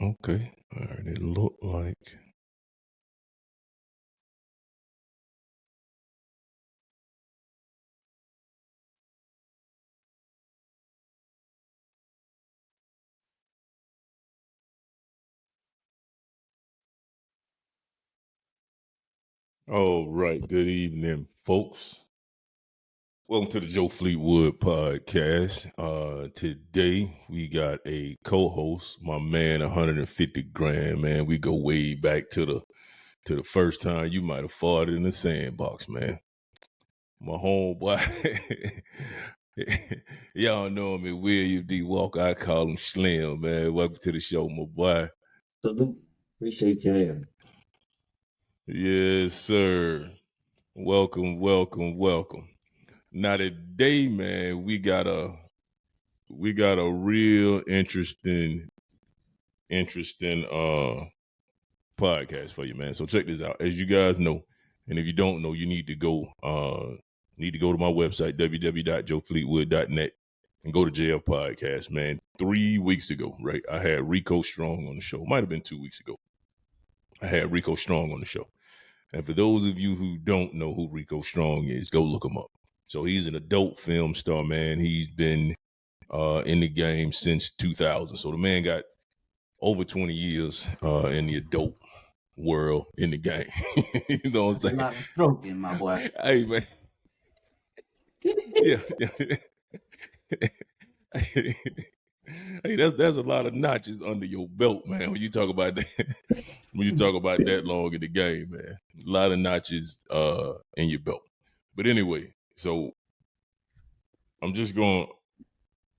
Okay. All right. It looked like. All right. Good evening, folks. Welcome to the Joe Fleetwood podcast. Today we got a co-host, my man, 150 grand. Man, we go way back to the first time you might have farted in the sandbox, man. My homeboy. Y'all know me, William D. Walker. I call him Slim, man. Welcome to the show, my boy. Salute. Appreciate you having me. Yes, sir. Welcome, welcome, welcome. Now today, man, we got a real interesting podcast for you, man. So check this out. As you guys know, and if you don't know, you need to go to my website, www.joefleetwood.net, and go to JF Podcast, man. 3 weeks ago, right? I had Rico Strong on the show. Might have been 2 weeks ago. I had Rico Strong on the show. And for those of you who don't know who Rico Strong is, go look him up. So he's an adult film star, man. He's been in the game since 2000. So the man got over 20 years in the adult world in the game. You know what That's a I'm lot of stroking, my boy. saying? Hey, man. Yeah. Hey, that's a lot of notches under your belt, man. When you talk about that, when you talk about that long in the game, man, a lot of notches in your belt. But anyway, so I'm just going.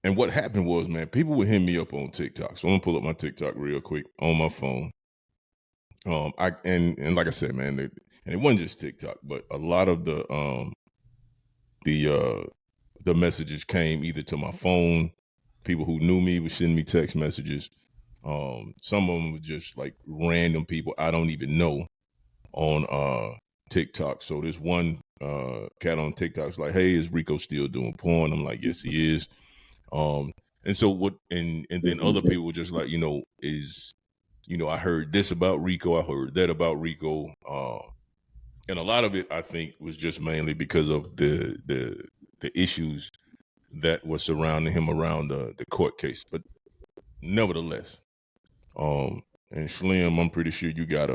And what happened was, man, people would hit me up on TikTok. So I'm gonna pull up my TikTok real quick on my phone. And like I said, man, and it wasn't just TikTok, but a lot of the the messages came either to my phone. People who knew me would send me text messages. Some of them were just like random people I don't even know on TikTok. So this one cat on TikTok's like, "Hey, is Rico still doing porn?" I'm like, "Yes, he is." Um, and so what? And then other people were just like, I heard this about Rico, I heard that about Rico, and a lot of it I think was just mainly because of the issues that were surrounding him around the court case. But nevertheless, and Slim, I'm pretty sure you got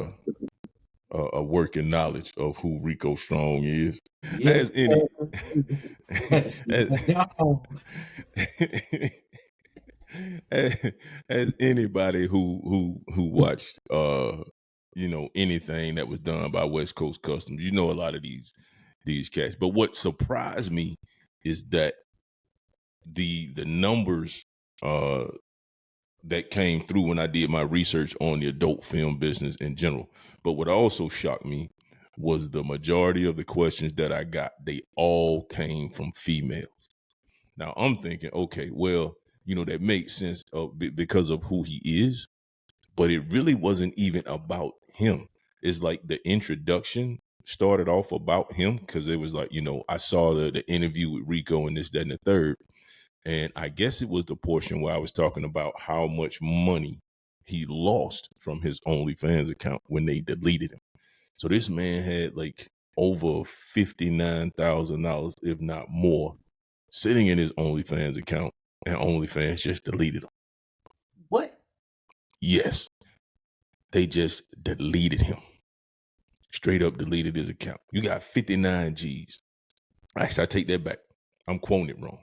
a working knowledge of who Rico Strong is. Yes, As any sir. Yes, as, no. as, as anybody who watched anything that was done by West Coast Customs, you know a lot of these cats. But what surprised me is that the numbers uh that came through when I did my research on the adult film business in general. But what also shocked me was the majority of the questions that I got, they all came from females. Now I'm thinking, okay, well, that makes sense because of who he is, but it really wasn't even about him. It's like the introduction started off about him because it was like, I saw the interview with Rico and this, that, and the third. And I guess it was the portion where I was talking about how much money he lost from his OnlyFans account when they deleted him. So this man had like over $59,000, if not more, sitting in his OnlyFans account, and OnlyFans just deleted him. What? Yes, they just deleted him. Straight up deleted his account. You got 59 G's. Actually, I take that back. I'm quoting it wrong.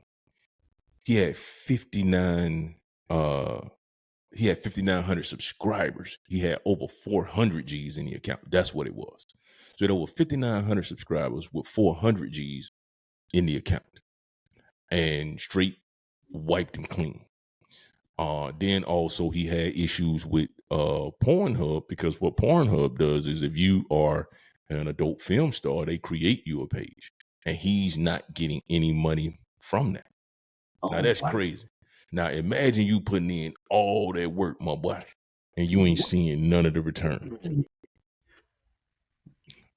He had 59 uh he had 5,900 subscribers. He had over 400 G's in the account. That's what it was. So he had over 5,900 subscribers with 400 G's in the account, and straight wiped him clean. Then also he had issues with Pornhub, because what Pornhub does is if you are an adult film star, they create you a page, and he's not getting any money from that. Now Oh, that's wow. crazy. Now imagine you putting in all that work, my boy, and you ain't What? seeing none of the return.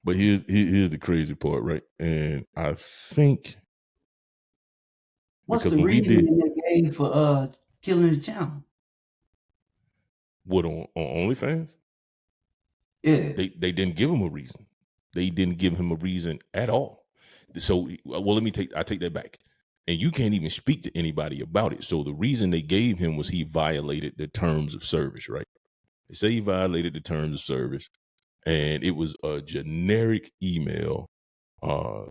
But here's the crazy part, right? And I think What's because the when we did, reasoning they gave for killing the channel? What on OnlyFans? Yeah. They didn't give him a reason. They didn't give him a reason at all. So, well, I take that back. And you can't even speak to anybody about it. So the reason they gave him was he violated the terms of service, right? They say he violated the terms of service, and it was a generic email uh,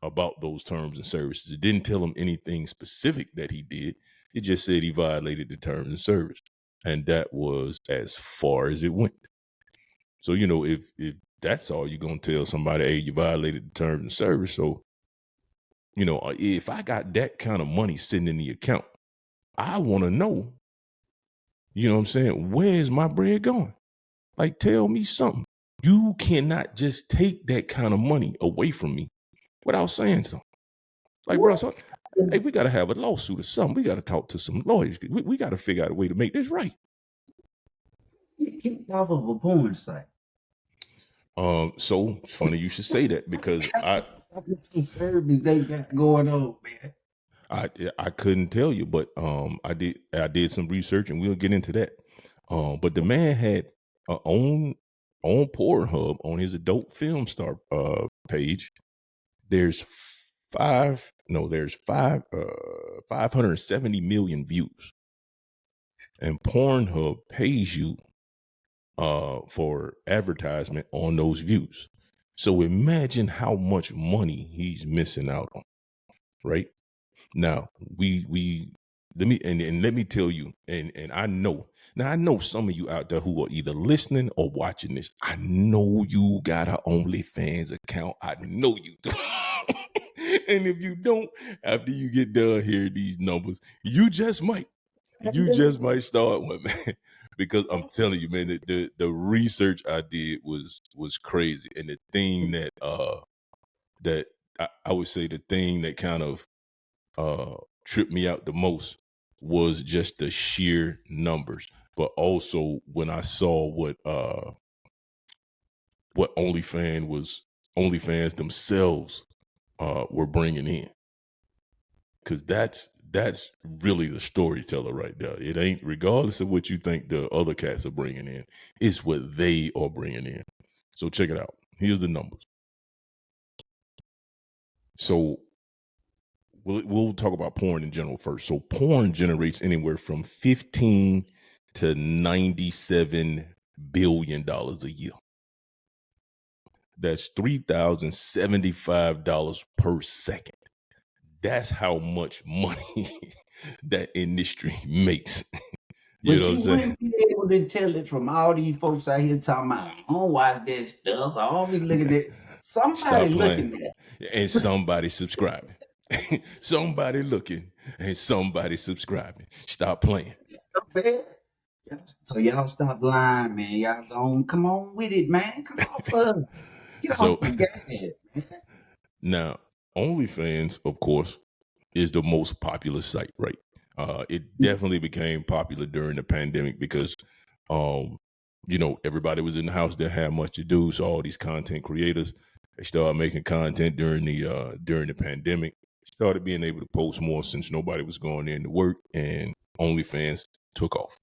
about those terms and services. It didn't tell him anything specific that he did. It just said he violated the terms of service, and that was as far as it went. So, if that's all you're gonna tell somebody, hey, you violated the terms of service. So, if I got that kind of money sitting in the account, I want to know, you know what I'm saying, where is my bread going? Like, tell me something. You cannot just take that kind of money away from me without saying something. Like, bro, What? so, hey, we got to have a lawsuit or something. We got to talk to some lawyers. We got to figure out a way to make this right. Get kicked off of a porn site. So it's funny you should say that because Disturbing they got going on, man. I couldn't tell you, but I did some research and we'll get into that. But the man had on Pornhub on his adult film star page. There's five 570 million views, and Pornhub pays you for advertisement on those views. So imagine how much money he's missing out on, right? Now we let me tell you, and I know some of you out there who are either listening or watching this. I know you got an OnlyFans account. I know you do. And if you don't, after you get done hearing these numbers, you just might. You just might start one, man. Because I'm telling you, man, the research I did was crazy. And the thing that I would say the thing that kind of tripped me out the most was just the sheer numbers, but also when I saw what OnlyFans themselves were bringing in, because that's really the storyteller right there. It ain't, regardless of what you think the other cats are bringing in, it's what they are bringing in. So check it out. Here's the numbers. So we'll talk about porn in general first. So porn generates anywhere from 15 to 97 billion dollars a year. That's $3,075 per second. That's how much money that industry makes. You But know what you I'm saying? wouldn't be able to tell it from all these folks out here talking about, I don't watch that stuff. I don't be looking at somebody Stop playing. looking at And somebody subscribing. Somebody looking and somebody subscribing. Stop playing. stuff, man. So y'all stop lying, man. Y'all don't come on with it, man. Come on, fuck. Get off So the gas, man. now, OnlyFans, of course, is the most popular site, right? It definitely became popular during the pandemic because, um, everybody was in the house, didn't have much to do, so all these content creators, they started making content during the pandemic. Started being able to post more since nobody was going in to work, and OnlyFans took off.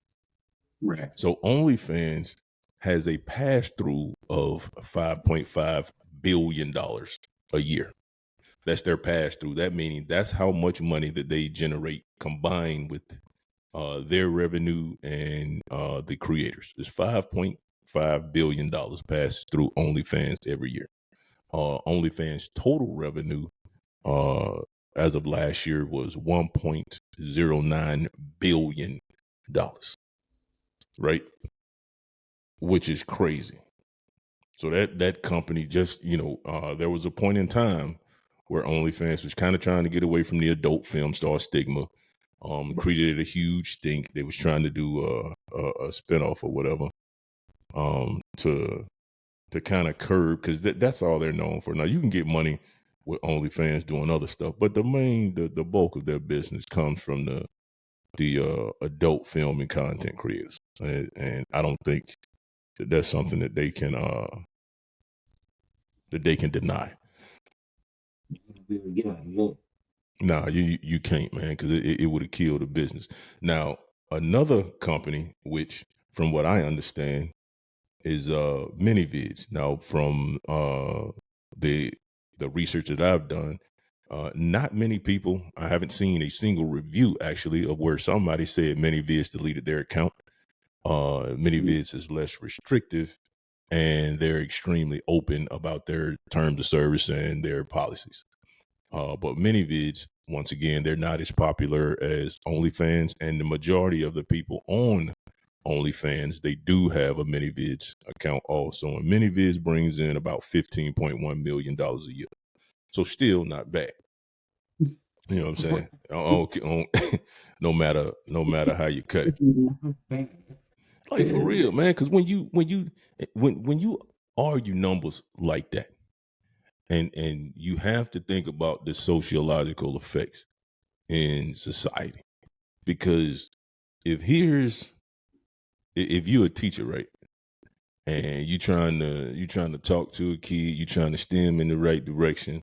Right. So OnlyFans has a pass through of $5.5 billion a year. That's their pass through. That meaning that's how much money that they generate combined with their revenue and the creators. It's $5.5 billion passes through OnlyFans every year. OnlyFans total revenue as of last year was $1.09 billion, right? Which is crazy. So that company just, there was a point in time where OnlyFans was kind of trying to get away from the adult film star stigma. Created a huge stink. They was trying to do a spinoff or whatever, to kind of curb, because that's all they're known for. Now you can get money with OnlyFans doing other stuff, but the bulk of their business comes from the adult film and content creators, and I don't think that's something that they can deny. Yeah, look. Nah, you can't, man, because it would have killed the business. Now, another company which from what I understand, is mini vids. Now, from the the research that I've done, not many people. I haven't seen a single review actually of where somebody said mini vids deleted their account. Mini vids is less restrictive, and they're extremely open about their terms of service and their policies. But mini vids, once again, they're not as popular as OnlyFans, and the majority of the people on OnlyFans, they do have a mini vids account also. And mini vids brings in about $15.1 million a year. So still not bad. You know what I'm saying? No matter how you cut it. Like for real, man. Because when you argue numbers like that, and you have to think about the sociological effects in society. Because if you're a teacher, right, and you trying to talk to a kid, you trying to steer them in the right direction,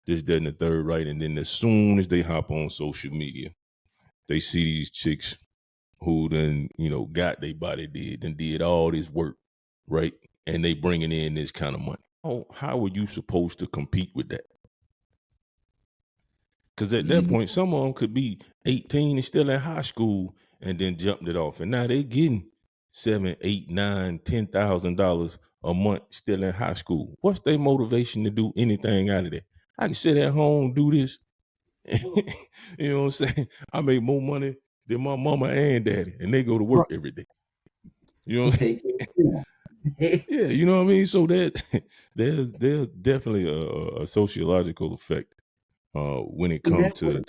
this, that, and the third, right, and then as soon as they hop on social media, they see these chicks who then got their body did all this work, right, and they bringing in this kind of money. How are you supposed to compete with that? Because at that point, some of them could be 18 and still in high school and then jumped it off. And now they getting $7, $8, $9, $10,000 a month still in high school. What's their motivation to do anything out of that? I can sit at home, do this. You know what I'm saying? I make more money than my mama and daddy, and they go to work every day. You know what I'm saying? Yeah, you know what I mean? So that there's definitely a sociological effect when it comes to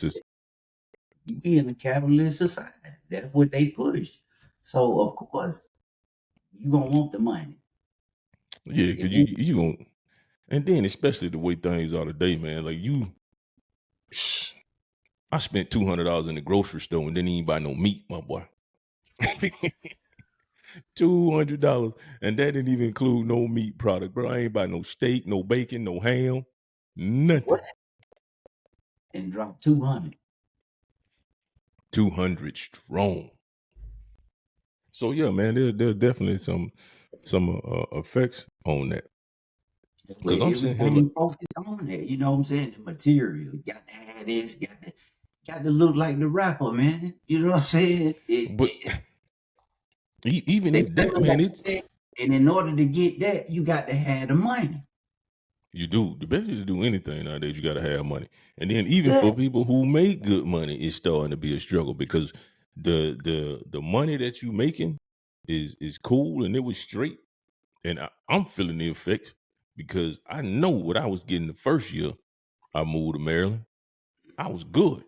we in a capitalist society. That's what they push. So of course you gonna want the money. yeah, because you gonna, and then especially the way things are today, man. Like I spent $200 in the grocery store and didn't even buy no meat, my boy. $200, and that didn't even include no meat product, bro. I ain't buy no steak, no bacon, no ham, nothing. What? And drop 200. 200 strong. So yeah, man, there's definitely some effects on that. Where Because I'm sitting here, everything focused on that. You know what I'm saying? The material. Got to have this, got to look like the rapper, man. You know what I'm saying? but even They at tell that, us man, like that, and in order to get that, you got to have the money. you do. The best is to do anything nowadays, you got to have money. And then even Yeah. for people who make good money, it's starting to be a struggle because the money that you making is cool and it was straight. And I'm feeling the effects because I know what I was getting the first year I moved to Maryland. I was good.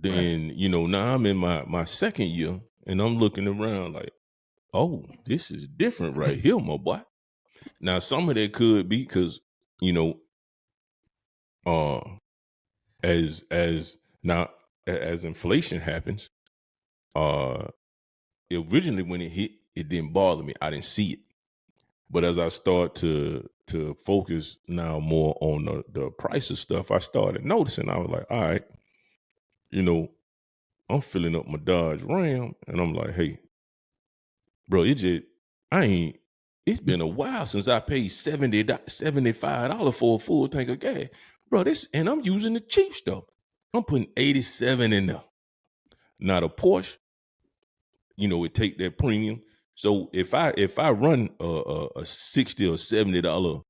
Right. Then, now I'm in my second year and I'm looking around like, oh, this is different right here, my boy. Now, some of that could be because, you know, uh, as now as inflation happens, uh, originally when it hit, it didn't bother me. I didn't see it. But as I start to focus now more on the price of stuff, I started noticing. I was like, all right, you know, I'm filling up my Dodge Ram, and I'm like, hey, bro, I ain't. It's been a while since I paid $75 for a full tank of gas, bro. And I'm using the cheap stuff. I'm putting 87 in there. Now the Porsche, it take that premium. So if I run a $60 or $70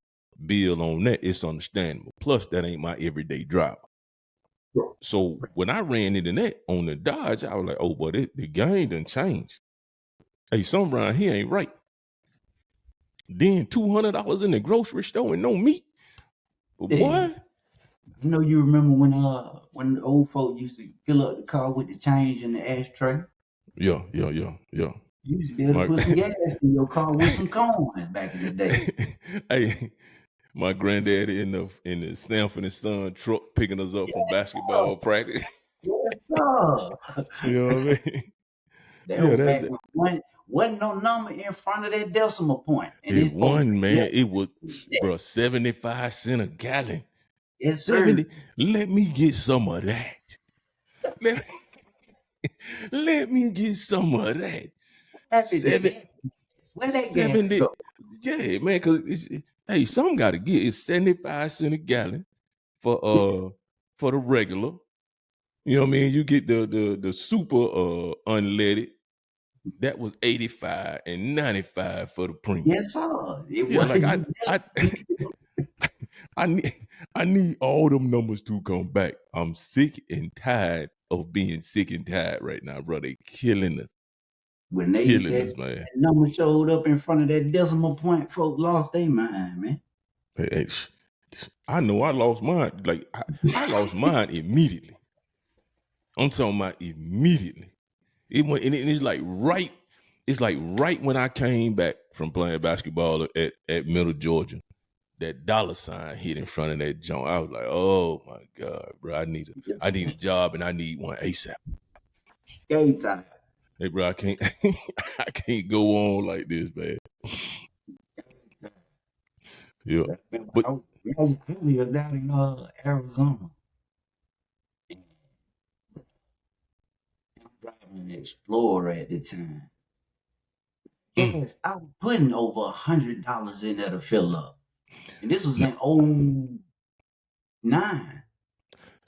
bill on that, it's understandable. Plus, that ain't my everyday driver. So when I ran into that on the Dodge, I was like, oh, but the game done changed. Hey, something around here ain't right. Then $200 in the grocery store and no meat. But Yeah. boy, I know you remember when the old folk used to fill up the car with the change in the ashtray. yeah. You used to be able to My put some gas in your car with some coins back in the day. hey, my granddaddy in the Stanford and Son truck picking us up from basketball practice. Yes, sir. You know what I mean? That Yeah, was back that when wasn't no number in front of that decimal point, and it it's supposed to won, be man. It was, that. bro, 75 cents a gallon. Yes, sir. 70. Let me get some of that. Let, let me get some of that. Happy to seven death. Where that gas 70. go? Yeah, man, because hey, some got to get it's 75 cents a gallon for the regular. You know what I mean? You get the super unleaded. That was 85 and 95 for the premium. Yes, sir. It Yeah, was like I I need I need all them numbers to come back. I'm sick and tired of being sick and tired right now, bro. They when they killing that, us, man. that number showed up in front of that decimal point, folk lost their mind, man. Hey, I know I lost mine. Like I lost mine immediately. I'm talking about immediately. It went, and it's like right. It's like right when I came back from playing basketball at Middle Georgia, that dollar sign hit in front of that joint. I was like, oh my God, bro, I need a job and I need one ASAP. Game time. Hey, bro, I can't I can't go on like this, man. Yeah, but I lived down in Arizona. And I'm driving an Explorer at the time. mm, Gas, I was putting over $100 in there to fill up. And this was no. in '09.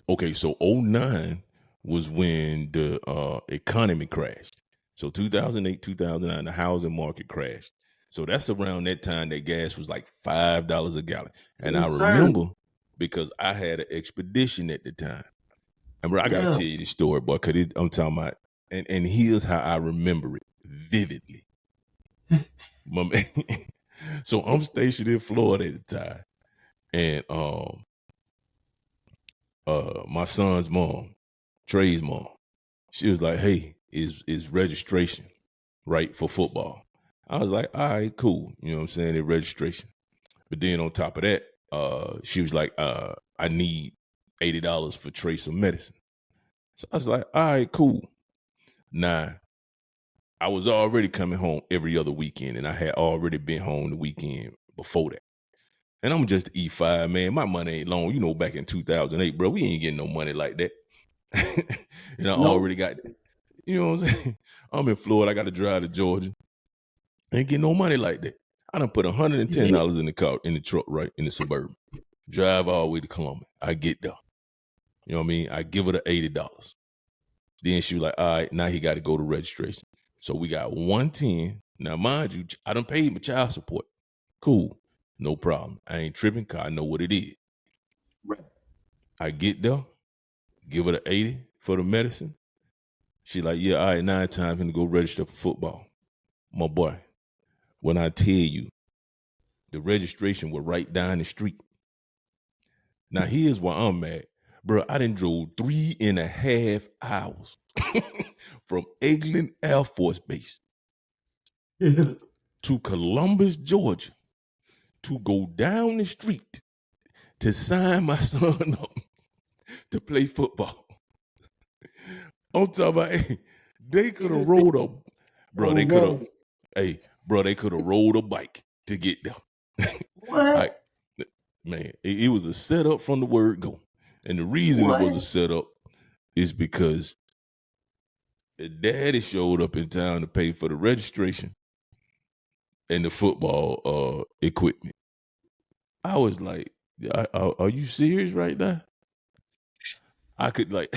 Okay, so '09 was when the economy crashed. So 2008, 2009, the housing market crashed. So that's around that time that gas was like $5 a gallon. And I Yes, sir. remember because I had an expedition at the time. And bro, I gotta Yeah. tell you this story, boy, because I'm talking about, and here's how I remember it vividly. My man, so I'm stationed in Florida at the time, and my son's mom, Trey's mom, she was like, "Hey, is registration right for football?" I was like, "All right, cool." You know what I'm saying? It's registration. But then on top of that, she was like, "I need $80 for Trey some medicine." So I was like, "All right, cool." Now I was already coming home every other weekend, and I had already been home the weekend before that. And I'm just E5, man. My money ain't long. You know, back in 2008, bro, we ain't getting no money like that. And I Nope. already got, you know what I'm saying? I'm in Florida. I got to drive to Georgia. Ain't getting no money like that. I done put $110 in the car, in the truck, right, in the Suburban. Drive all the way to Columbia. I get there. You know what I mean? I give her the $80. Then she was like, all right, now he got to go to registration. So we got 110. Now, mind you, I done paid my child support. Cool. No problem. I ain't tripping because I know what it is. Right. I get there, give her the 80 for the medicine. She like, yeah, all right, now it's time for him to go register for football. My boy, when I tell you, the registration was right down the street. Now, here's why I'm mad. Bro, I done drove 3.5 hours from Eglin Air Force Base to Columbus, Georgia, to go down the street to sign my son up to play football. I'm talking about, hey, they could have rolled a, bro, Oh, they could have, God. hey, bro, they could have rolled a bike to get there. I, What? man, it was a setup from the word go. And the reason it was a What? setup is because the daddy showed up in town to pay for the registration and the football equipment. I was like, are you serious right now? I could like,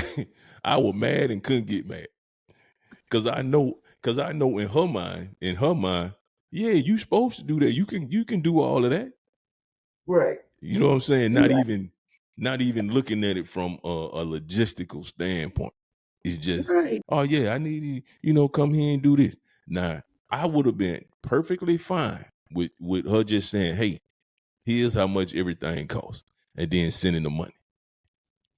I was mad and couldn't get mad because I know in her mind, yeah, you supposed to do that. You can do all of that. Right. You know what I'm saying? Right. Not even looking at it from a logistical standpoint. It's just, Right. oh yeah, I need you, come here and do this. Now, I would have been perfectly fine with her just saying, hey, here's how much everything costs, and then sending the money.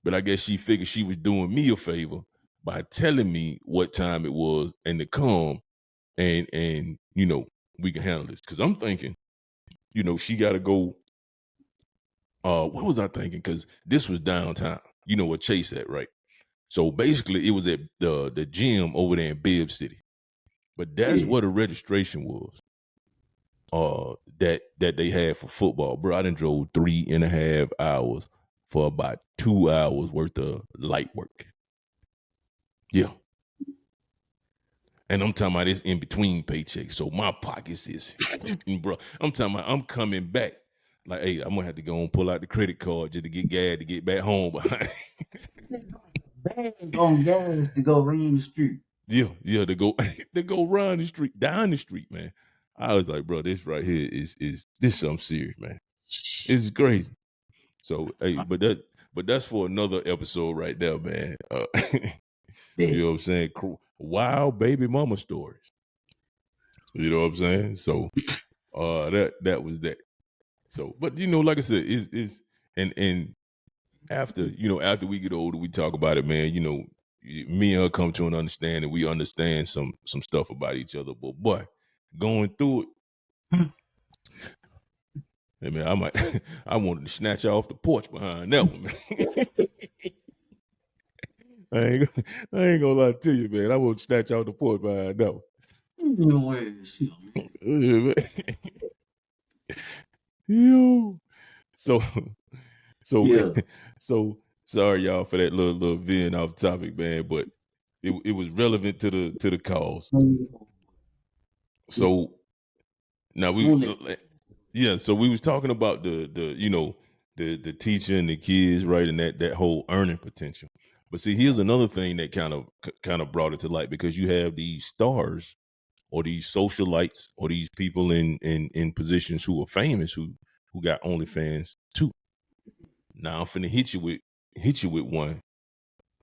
But I guess she figured she was doing me a favor by telling me what time it was and to come and we can handle this. Cause I'm thinking, she gotta go. What was I thinking? Cause this was downtown. You know what Chase at, right? So basically it was at the gym over there in Bibb City. But that's Yeah. where the registration was. That they had for football. Bro, I done drove 3.5 hours for about 2 hours worth of light work. Yeah. And I'm talking about this in between paychecks. So my pockets is, bro. I'm talking about I'm coming back. Like, hey, I'm gonna have to go and pull out the credit card just to get gas to get back home. Bag on gas to go around the street. Yeah, to go to go run the street, down the street, man. I was like, bro, this right here is this something serious, man. It's crazy. So, hey, but that's for another episode right there, man. You Bet. know what I'm saying? Wild baby mama stories. You know what I'm saying? So, that was that. So, but like I said, is and after we get older, we talk about it, man. Me and her come to an understanding. We understand some stuff about each other. But boy, going through it, hey man, I wanted to snatch her off the porch behind that one, man. I ain't gonna lie to you, man. I want to snatch off the porch behind that one. Where is she? Yeah, man. Yo. So so Yeah. so sorry y'all for that little veering off topic, man, but it was relevant to the cause. So now so we was talking about the teacher and the kids, right, and that whole earning potential. But see, here's another thing that kind of brought it to light, because you have these stars or these socialites or these people in positions who are famous who got OnlyFans too. Now I'm finna hit you with one.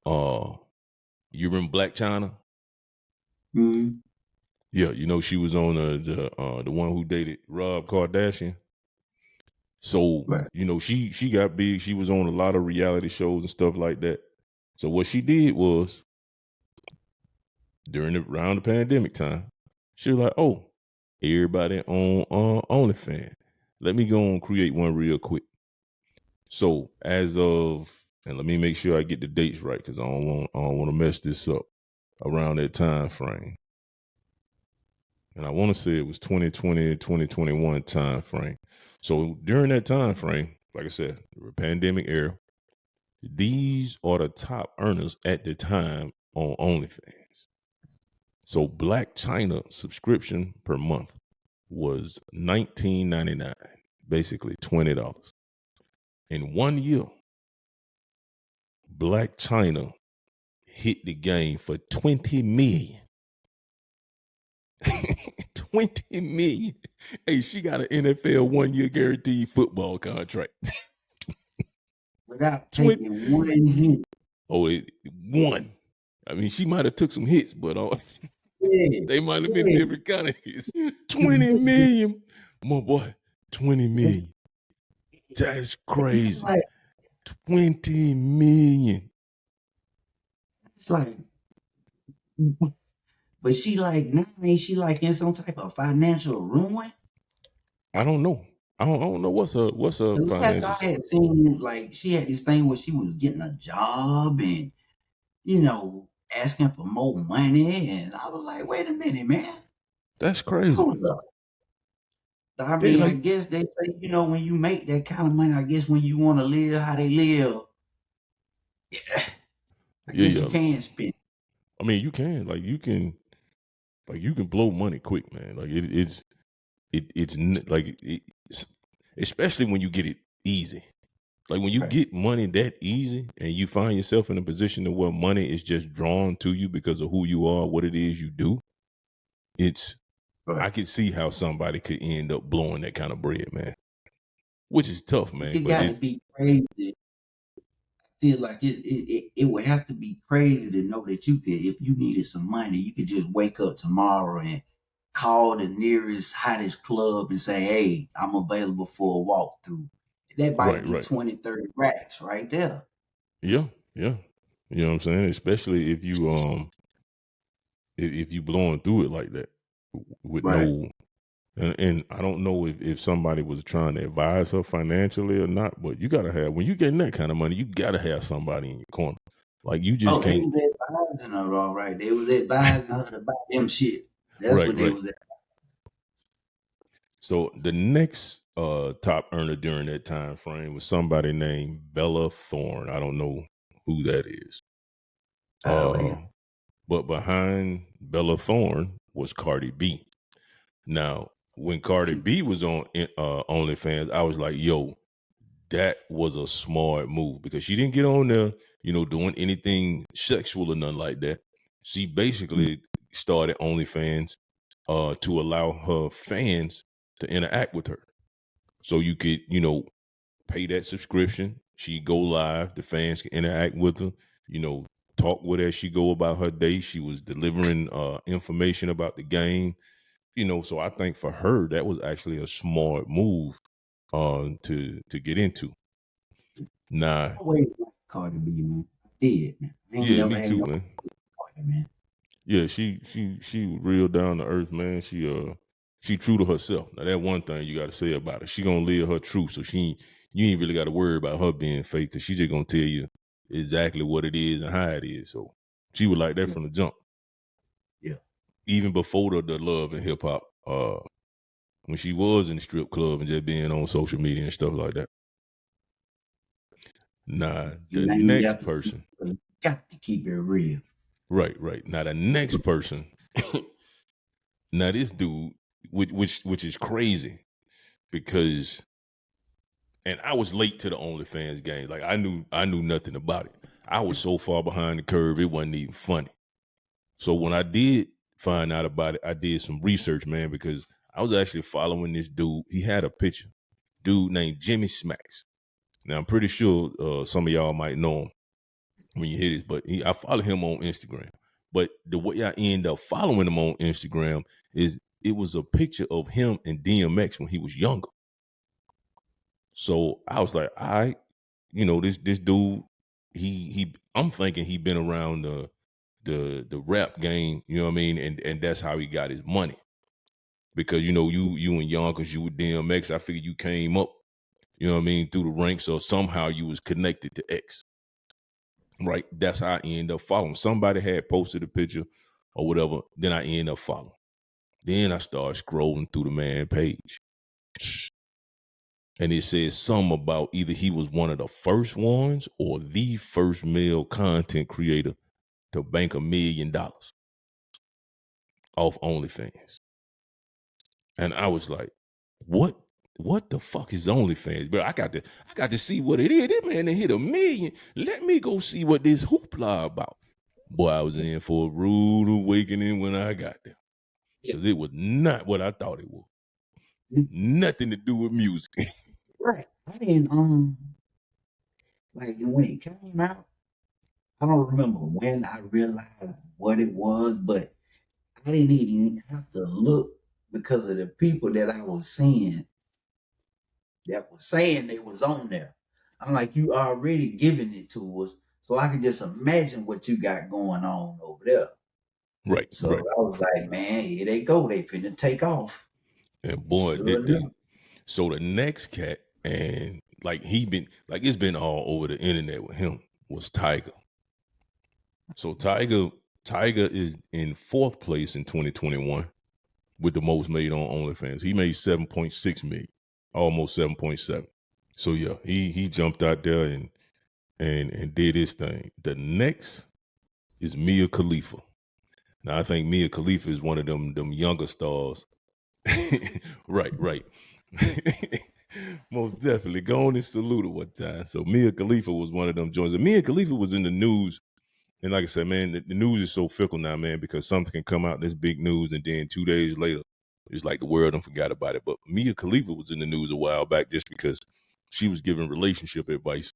You remember Black China? Mm-hmm. Yeah, she was on the one who dated Rob Kardashian. So, Right. she got big. She was on a lot of reality shows and stuff like that. So what she did was, around the pandemic time, she was like, "Oh, everybody on OnlyFans. Let me go and create one real quick." So and let me make sure I get the dates right, because I don't want to mess this up, around that time frame. And I want to say it was 2020, 2021 time frame. So during that time frame, like I said, the pandemic era, these are the top earners at the time on OnlyFans. So Black China subscription per month was $19.99, basically $20. In 1 year, Black China hit the game for 20 million. 20 million. Hey, she got an NFL 1 year guaranteed football contract. Without 20, taking one hint. it won. I mean, she might have took some hits, but Yeah. they might have been Yeah. different kind of hits. 20 million. My boy, 20 million. That's It's crazy. like, 20 million. it's like, but she like now ain't she like in some type of financial ruin? I don't know. I don't know what's her The last I finances. had seen, like she had this thing where she was getting a job and asking for more money, and I was like, wait a minute, man, That's crazy. hold up. I Yeah, mean, I like, guess they say, when you make that kind of money, I guess when you want to live how they live, I yeah, guess you yeah. can spend. I mean, you can blow money quick, man. Like it's especially when you get it easy. Like when you Right, get money that easy and you find yourself in a position to where money is just drawn to you because of who you are, what it is you do. right. I could see how somebody could end up blowing that kind of bread, man. Which is tough, man. It But got to it's be crazy. Feel like it would have to be crazy to know that you could, if you needed some money, you could just wake up tomorrow and call the nearest hottest club and say, hey, I'm available for a walkthrough. That might right, be right. 20, 30 racks right there. Yeah, yeah. You know what I'm saying? Especially if you blowing through it like that with Right. no. And I don't know if somebody was trying to advise her financially or not, but you gotta have, when you getting that kind of money, you gotta have somebody in your corner. Like you just Oh, they can't. was advising her, all right. They was advising her to buy them shit. That's Right, what they right. was at. So the next top earner during that time frame was somebody named Bella Thorne. I don't know who that is. All right. Uh, but behind Bella Thorne was Cardi B. Now, when Cardi B was on OnlyFans, I was like, yo, that was a smart move because she didn't get on there, doing anything sexual or nothing like that. She basically started OnlyFans to allow her fans to interact with her. So you could, pay that subscription. She go live. The fans can interact with her. You know, talk with her as she go about her day. She was delivering information about the game. So I think for her that was actually a smart move to get into. I Nah, always liked Cardi B, man. I did, man. I ain't yeah, never me had too, no man. Cardi, man. Yeah, she real down to earth, man. She true to herself. Now that one thing you got to say about her. She gonna live her truth, so you ain't really got to worry about her being fake because she just gonna tell you exactly what it is and how it is. So she was like that Yeah, from the jump, yeah. even before the love and hip hop. When she was in the strip club and just being on social media and stuff like that. Nah, You the ain't next got to person. got to keep it real. Right, right. Now the next person. Now this dude, which is crazy because, and I was late to the OnlyFans game. Like I knew nothing about it. I was so far behind the curve, it wasn't even funny. So when I did find out about it, I did some research, man, because I was actually following this dude. He had a picture, dude named Jimmy Smacks. Now I'm pretty sure some of y'all might know him when you hear this, but I follow him on Instagram. But the way I end up following him on Instagram is it was a picture of him and DMX when he was younger. So I was like, all right, this dude, I'm thinking he been around the rap game, you know what I mean, and that's how he got his money. Because you and Yonkers, you with DMX, I figured you came up, you know what I mean, through the ranks, or somehow you was connected to X. Right. That's how I end up following. Somebody had posted a picture or whatever. Then I end up following. Then I start scrolling through the man page. And it says something about either he was one of the first ones or the first male content creator to bank $1 million off OnlyFans. And I was like, what? What the fuck is OnlyFans? But I got to see what it is. This man done hit $1 million. Let me go see what this hoopla about. Boy, I was in for a rude awakening when I got there. Yeah. Because it was not what I thought it was. Mm, Nothing to do with music. right. I didn't like when it came out. I don't remember when I realized what it was, but I didn't even have to look because of the people that I was seeing that was saying they was on there. I'm like, you already giving it to us, so I can just imagine what you got going on over there. Right, So right. I was like, man, here they go. They finna take off. And And boy, sure did they. enough, So the next cat, and like it's been all over the internet with him, was Tiger. So Tiger is in fourth place in 2021 with the most made on OnlyFans. He made 7.6 million, almost 7.7. So yeah, he jumped out there and did his thing. The next is Mia Khalifa. Now I think Mia Khalifa is one of them younger stars. Right, right. Most definitely. Go on and salute her one time. So Mia Khalifa was one of them joints. And Mia Khalifa was in the news. And like I said, man, the news is so fickle now, man, because something can come out, this big news, and then 2 days later, it's like the world done forgot about it. But Mia Khalifa was in the news a while back just because she was giving relationship advice.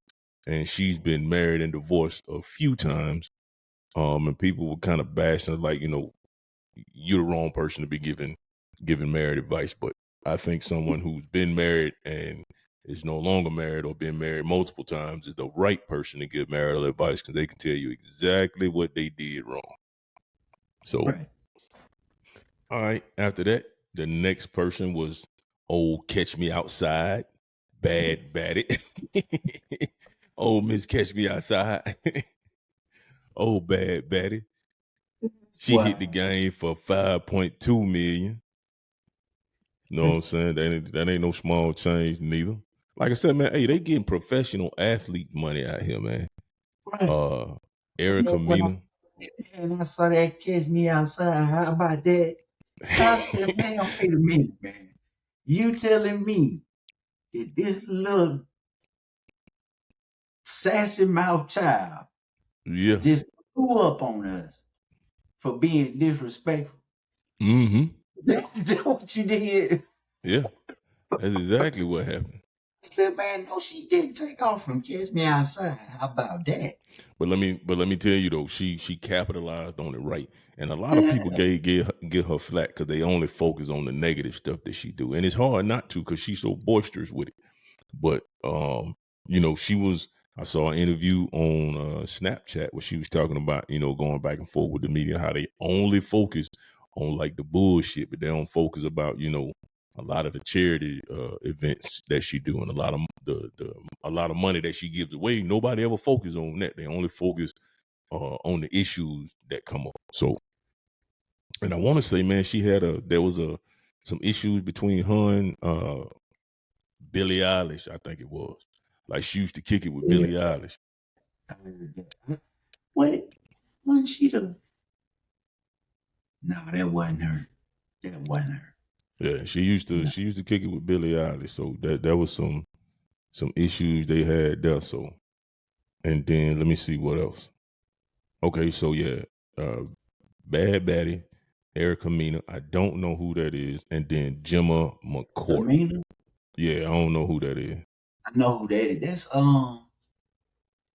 And she's been married and divorced a few times. And people were kind of bashing her, like, you're the wrong person to be giving married advice. But I think someone who's been married and is no longer married or been married multiple times is the right person to give marital advice because they can tell you exactly what they did wrong. So, right. all right, after that, the next person was old Catch Me Outside, Bad Batty. Old Miss Catch Me Outside. Old Bad Batty. She hit the Wow. game for 5.2 million. You know what I'm saying? That ain't no small change neither. Like I said, man, hey, they getting professional athlete money out here, man. Right. Uh And Erica that's what I Mena. And I saw that catch me outside. How about that? I said, man, wait a minute, man. You telling me that this little sassy mouth child Yeah. just blew up on us for being disrespectful? Mm-hmm. That's what you did. Yeah. That's exactly what happened. I said, man, no, she didn't take off from catch me outside. How about that? But let me tell you though, she capitalized on it right, and a lot of people Yeah. give her flack because they only focus on the negative stuff that she do, and it's hard not to because she's so boisterous with it. But she was. I saw an interview on Snapchat where she was talking about going back and forth with the media, how they only focus on like the bullshit, but they don't focus about a lot of the charity events that she do and a lot of a lot of money that she gives away. Nobody ever focus on that. They only focus on the issues that come up. So, and I want to say, man, there was some issues between her and Billie Eilish, I think it was. Like she used to kick it with Yeah. Billie Eilish. I heard that. What? Wasn't she the? No, that wasn't her. That wasn't her. Yeah, she used to kick it with Billie Eilish. So that was some issues they had there. So, and then let me see what else. Okay, so yeah, uh, Bad Batty, Erica Mena. I don't know who that is, and then Gemma McCourt. Amina? Yeah, I don't know who that is. I know who that is.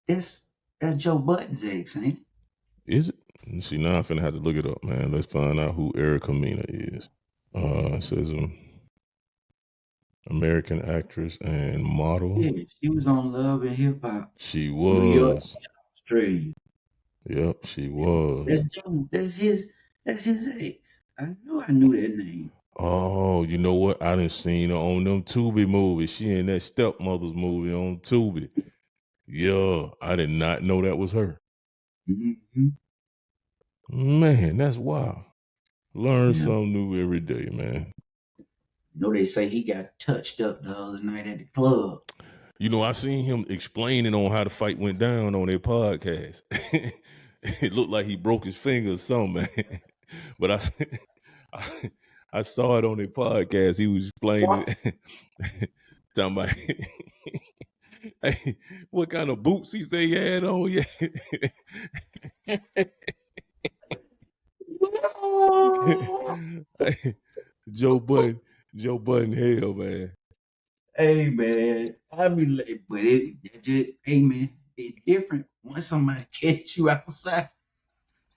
That's that's Joe Button's ex, ain't it? Is it? Let's see, now I'm finna have to look it up, man. Let's find out who Erica Mena is. It says American actress and model. Yeah, she was on Love and Hip Hop, She New York, was. Australia. Yep, she was. That's Joe. That's his ex. I knew that name. Oh, you know what? I done seen her on them Tubi movies. She in that stepmother's movie on Tubi. Yeah, I did not know that was her. Mm-hmm. Man, that's wild. Learn Yeah. something new every day, man. They say he got touched up the other night at the club. I seen him explaining on how the fight went down on their podcast. It looked like he broke his finger or something, man. But I, I saw it on their podcast. He was explaining, What? talking about hey, what kind of boots he say he had on. Yeah, Hey, Joe Budden, Joe Budden, hell, man. Hey man, I mean, like, but it just, hey man, it's different once somebody catch you outside.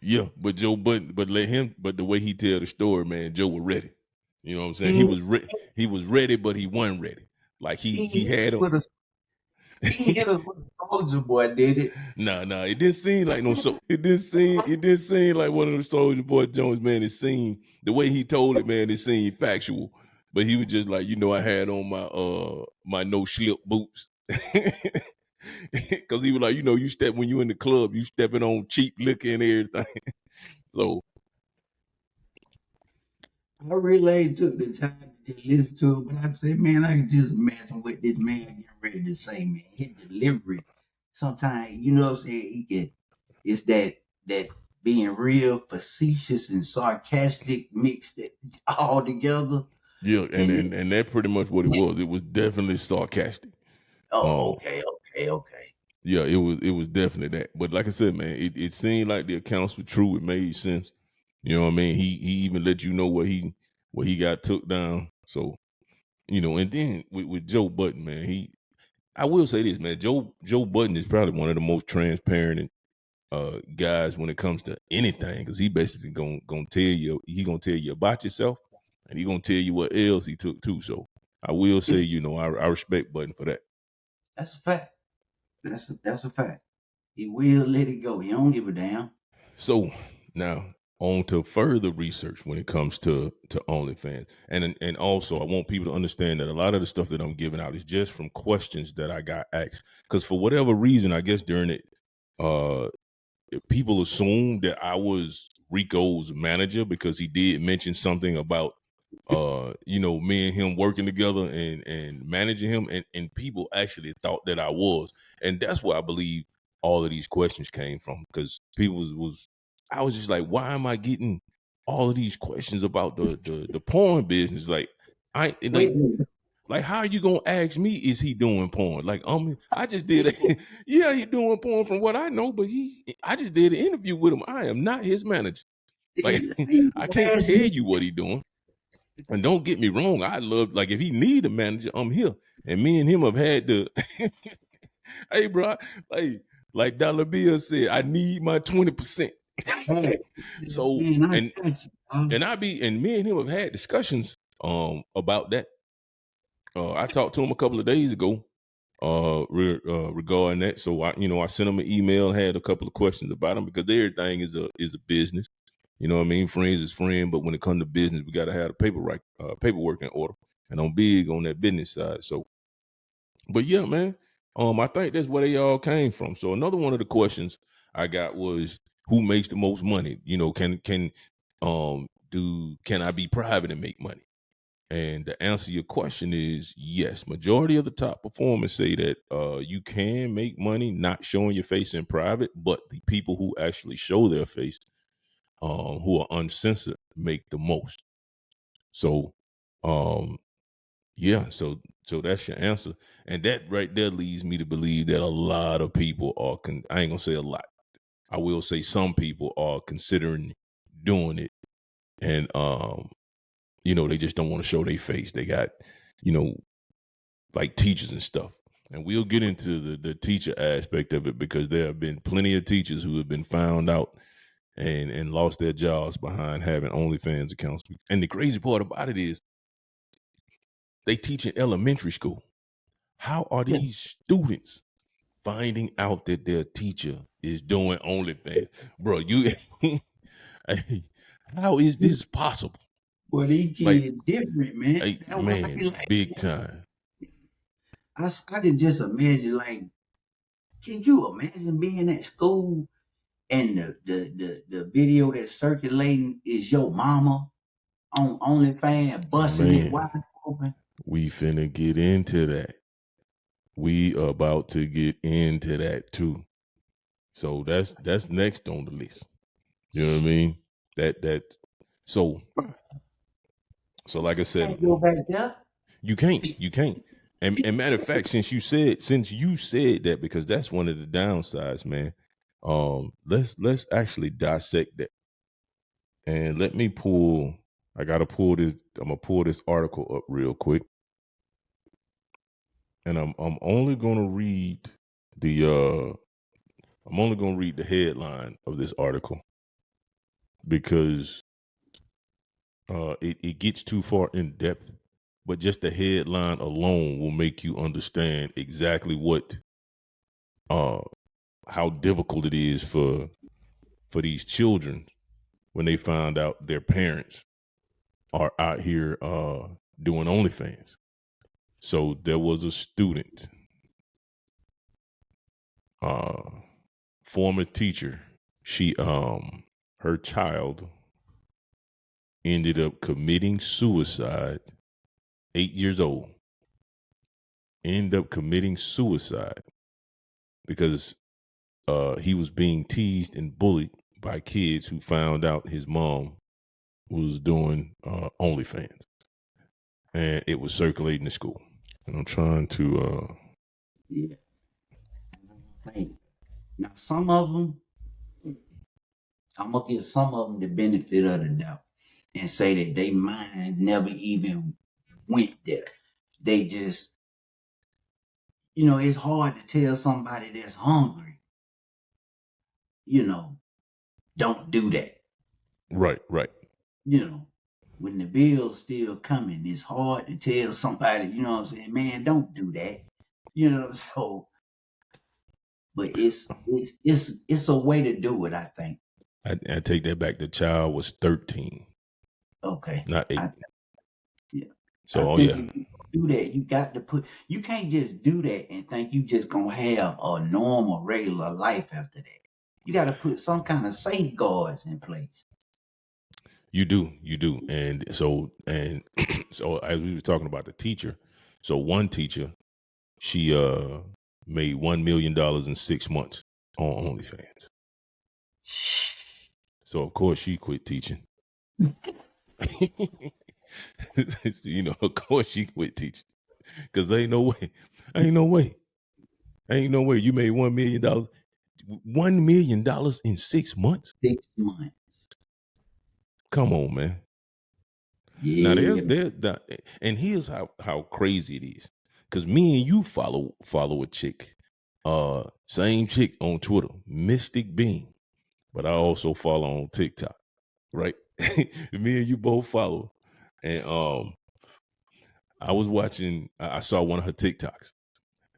Yeah, but Joe Budden, but the way he tell the story, man, Joe was ready. You know what I'm saying? He He was he was ready, but he wasn't ready. Like he he hit had us him. with a he hit us with a soldier boy, did it? Nah, it didn't seem like no so. It didn't seem like one of the Soldier Boy Jones, man. It seemed the way he told it, man. It seemed factual, but he was just like, I had on my no slip boots. Cause he was like, you step when you in the club, you stepping on cheap liquor and everything. So I really took the time to just listen to it, but I say, man, I can just imagine what this man getting ready to say, man. His delivery, sometimes, what I'm saying, it's that being real facetious and sarcastic mixed it all together. yeah, and And and, and that pretty much what it was. It was definitely sarcastic. oh, Um, okay. yeah, it was definitely that. But like I said, man, it seemed like the accounts were true. It made sense. You know what I mean? He even let you know where he got took down. So, and then with Joe Budden, man, I will say this, man, Joe Budden is probably one of the most transparent guys when it comes to anything, because he basically gonna tell you about yourself, and he gonna tell you what else he took too. So I will say, Yeah, I respect Budden for that. that's a fact. That's a fact. He will let it go. He don't give a damn. So now on to further research when it comes to OnlyFans, and also I want people to understand that a lot of the stuff that I'm giving out is just from questions that I got asked, because for whatever reason, I guess during it, uh, people assumed that I was Rico's manager because he did mention something about me and him working together and managing him, and people actually thought that I was. And that's where I believe all of these questions came from, because people was I was just like, why am I getting all of these questions about the porn business? Like, I Wait a minute. like, how are you gonna ask me? Is he doing porn? Like, I just did. Yeah, he doing porn from what I know, but I just did an interview with him. I am not his manager. Like, You I can't ask tell me. you what he doing. And don't get me wrong, I love, like, if he need a manager, I'm here. And me and him have had the, hey, bro, like Dollar Bill said, I need my 20%. Hey, So, man, I got you. and me and him have had discussions about that. I talked to him a couple of days ago regarding that. So I sent him an email, had a couple of questions about him, because everything is a business. You know what I mean? Friends is friend, but when it comes to business, we got to have the paperwork in order. And I'm big on that business side. So, but yeah, man, I think that's where they all came from. So another one of the questions I got was, who makes the most money? You know, can I be private and make money? And the answer to your question is yes. Majority of the top performers say that you can make money not showing your face in private, but the people who actually show their face, who are uncensored, make the most. So, yeah. So that's your answer, and that right there leads me to believe that a lot of people are. I ain't gonna say a lot. I will say some people are considering doing it, and they just don't want to show their face. They got, you know, like teachers and stuff. And we'll get into the teacher aspect of it, because there have been plenty of teachers who have been found out and lost their jobs behind having OnlyFans accounts. And the crazy part about it is they teach in elementary school. How are Yeah, these students finding out that their teacher is doing OnlyFans? Bro, hey, how is this possible? boy, these Like, kids different, man. hey, That's why I be man, like, big time. I can just imagine, like, can you imagine being at school and the video that's circulating is your mama on OnlyFans busting it Man, wide open? we finna get into that. We about to get into that too. So that's next on the list. You know what I mean? That so so like I said, Can't go back there. you can't. And matter of fact, since you said that, because that's one of the downsides, man. Let's actually dissect that. And let me pull. I gotta pull this. I'm gonna pull this article up real quick, and I'm only gonna read the headline of this article, because it gets too far in depth. But just the headline alone will make you understand exactly what uh how difficult it is for these children when they find out their parents are out here doing OnlyFans. So there was a student, uh former teacher. She her child ended up committing suicide, 8 years old, ended up committing suicide because he was being teased and bullied by kids who found out his mom was doing OnlyFans, and it was circulating the school. And I'm trying to. Yeah. Hey, now some of them, I'm gonna give some of them the benefit of the doubt and say that they mind never even went there. They just, it's hard to tell somebody that's hungry, you know, don't do that. Right, right. You know, when the bill's still coming, it's hard to tell somebody, what I'm saying, man, don't do that. So, but it's a way to do it, I think. I take that back. The child was 13, Okay. not 8. I Yeah. I So, oh think yeah, if you do that, you can't just do that and think you just gonna have a normal, regular life after that. You gotta put some kind of safeguards in place. you do, and so as we were talking about the teacher, so one teacher, she made $1 million in 6 months on OnlyFans. So of course she quit teaching. Of course she quit teaching because ain't no way, ain't no way, ain't no way you made $1 million, $1 million in 6 months. 6 months. Come on, man. Now Yeah. there's that, and here's how crazy it is. Cause me and you follow a chick, same chick on Twitter, Mystic Bean, but I also follow on TikTok, right? Me and you both follow, and I was watching. I saw one of her TikToks,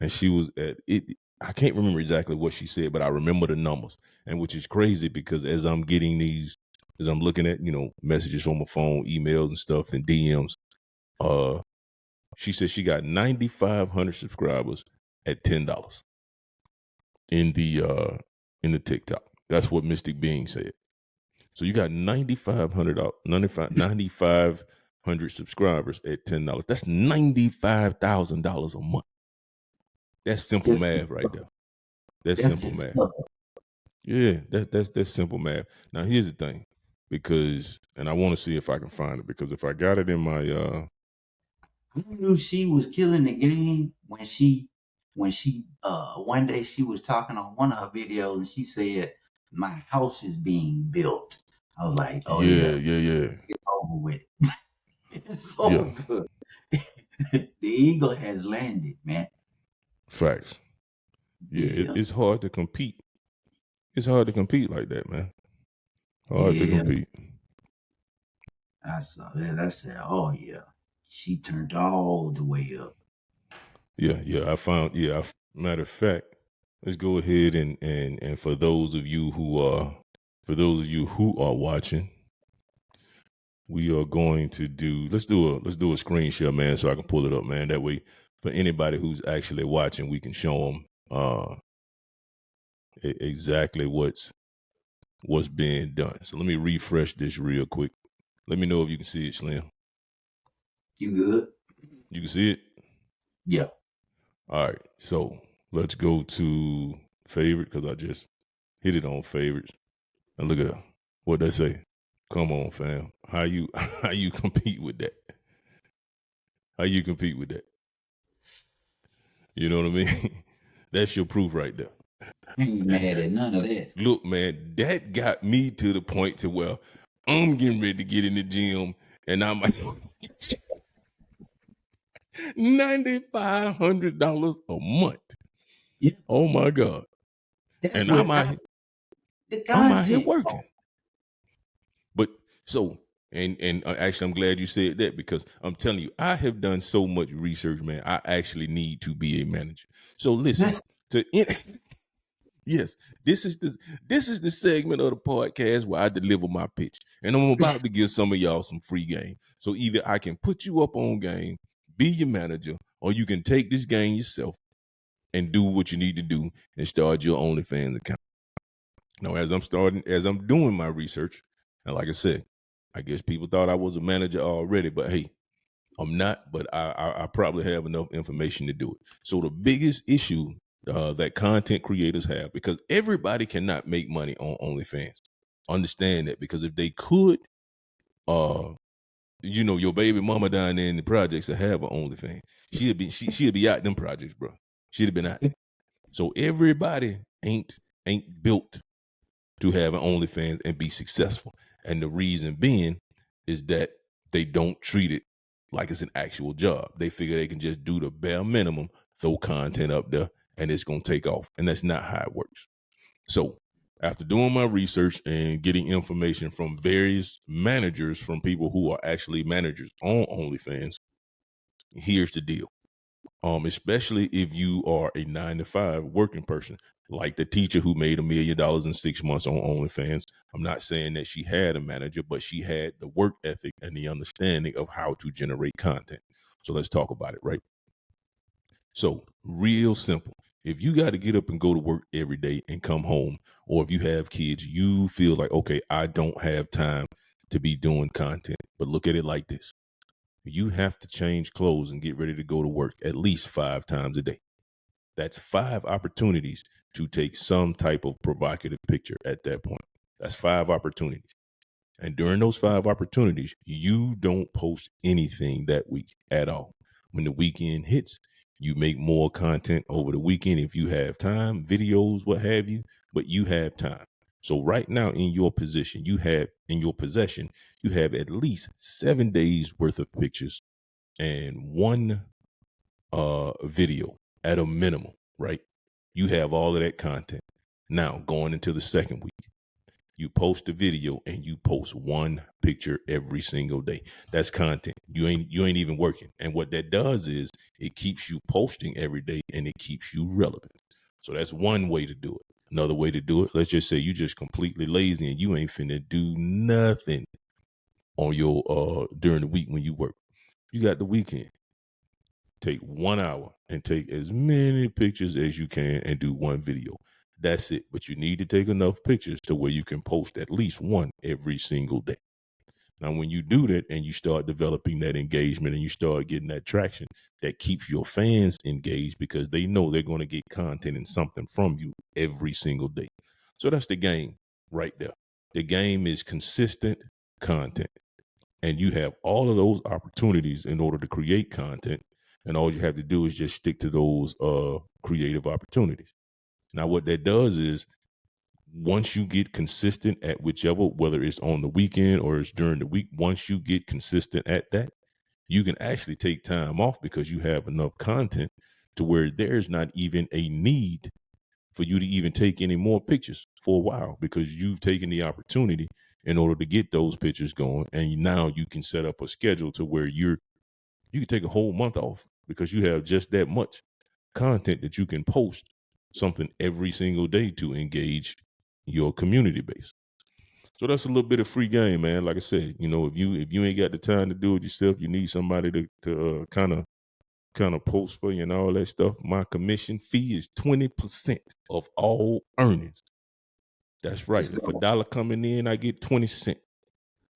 and she was at it. I can't remember exactly what she said, but I remember the numbers, and which is crazy because as I'm getting these, as I'm looking at messages on my phone, emails and stuff, and DMs, uh, she said she got 9,500 subscribers at $10 in the TikTok. That's what Mystic Being said. So you got 9,500 subscribers at $10. That's $95,000 a month. That's simple Just math right there. That's that's simple just math. Yeah, that's simple math. Now here's the thing, because and I want to see if I can find it, because if I got it in my I knew she was killing the game when she one day she was talking on one of her videos and she said my house is being built. I was like, oh yeah, yeah, yeah, yeah, it's over with. It's yeah, over. The eagle has landed, man. facts. Yeah, Yeah, it's hard to compete. It's hard to compete like that, man. Hard to yeah. compete. I saw that. I said, oh yeah. She turned all the way up. Yeah, yeah. I found. Yeah. Matter of fact, let's go ahead and for those of you who are watching, we are going to do. Let's do a screen share, man, so I can pull it up, man. That way, for anybody who's actually watching, we can show them exactly what's being done. So let me refresh this real quick. Let me know if you can see it, Slim. You good? You can see it. Yeah. All right. So let's go to favorite because I just hit it on favorites. And look at that. What they say. Come on, fam. How you how you compete with that? How you compete with that? You know what I mean? That's your proof right there. I ain't mad at none of that. Look, man, that got me to the point to where I'm getting ready to get in the gym and I'm like $9,500 a month. Yeah. Oh my God. That's And I'm without out, the I'm out here content. working. But so, and actually, I'm glad you said that because I'm telling you, I have done so much research, man. I actually need to be a manager. So listen, to yes, this is the segment of the podcast where I deliver my pitch, and I'm about to give some of y'all some free game. So either I can put you up on game, be your manager, or you can take this game yourself and do what you need to do and start your OnlyFans account. Now, as I'm doing my research, and like I said, I guess people thought I was a manager already, but hey, I'm not. But I probably have enough information to do it. So the biggest issue that content creators have, because everybody cannot make money on OnlyFans. Understand that, because if they could, uh, your baby mama down there in the projects that have an OnlyFans, she'd be out them projects, bro. She'd have been out. So everybody ain't built to have an OnlyFans and be successful. And the reason being is that they don't treat it like it's an actual job. They figure they can just do the bare minimum, throw content up there, and it's going to take off. And that's not how it works. So after doing my research and getting information from various managers, from people who are actually managers on OnlyFans, here's the deal. Especially if you are a 9 to 5 working person, like the teacher who made $1 million in 6 months on OnlyFans. I'm not saying that she had a manager, but she had the work ethic and the understanding of how to generate content. So let's talk about it, right? So, real simple. If you got to get up and go to work every day and come home, or if you have kids, you feel like, okay, I don't have time to be doing content. But look at it like this: you have to change clothes and get ready to go to work at least 5 times a day. That's 5 opportunities to take some type of provocative picture at that point. That's 5 opportunities. And during those 5 opportunities, you don't post anything that week at all. When the weekend hits, you make more content over the weekend if you have time, videos, what have you, but you have time. So right now in your possession, you have at least 7 days worth of pictures and one video at a minimum, right? You have all of that content. Now going into the second week, you post a video and you post one picture every single day. That's content. You ain't even working. And what that does is it keeps you posting every day and it keeps you relevant. So that's one way to do it. Another way to do it, let's just say you just completely lazy and you ain't finna do nothing on your during the week when you work. You got the weekend. Take 1 hour and take as many pictures as you can and do one video. That's it. But you need to take enough pictures to where you can post at least one every single day. Now, when you do that and you start developing that engagement and you start getting that traction, that keeps your fans engaged because they know they're going to get content and something from you every single day. So that's the game right there. The game is consistent content. And you have all of those opportunities in order to create content. And all you have to do is just stick to those creative opportunities. Now, what that does is once you get consistent at whichever, whether it's on the weekend or it's during the week, once you get consistent at that, you can actually take time off because you have enough content to where there's not even a need for you to even take any more pictures for a while because you've taken the opportunity in order to get those pictures going. And now you can set up a schedule to where you can take a whole month off because you have just that much content that you can post something every single day to engage your community base. So that's a little bit of free game, man. Like I said, if you ain't got the time to do it yourself, you need somebody to kind of post for you and all that stuff. My commission fee is 20% of all earnings. That's right. Let's If a go. dollar coming in, I get 20 cents.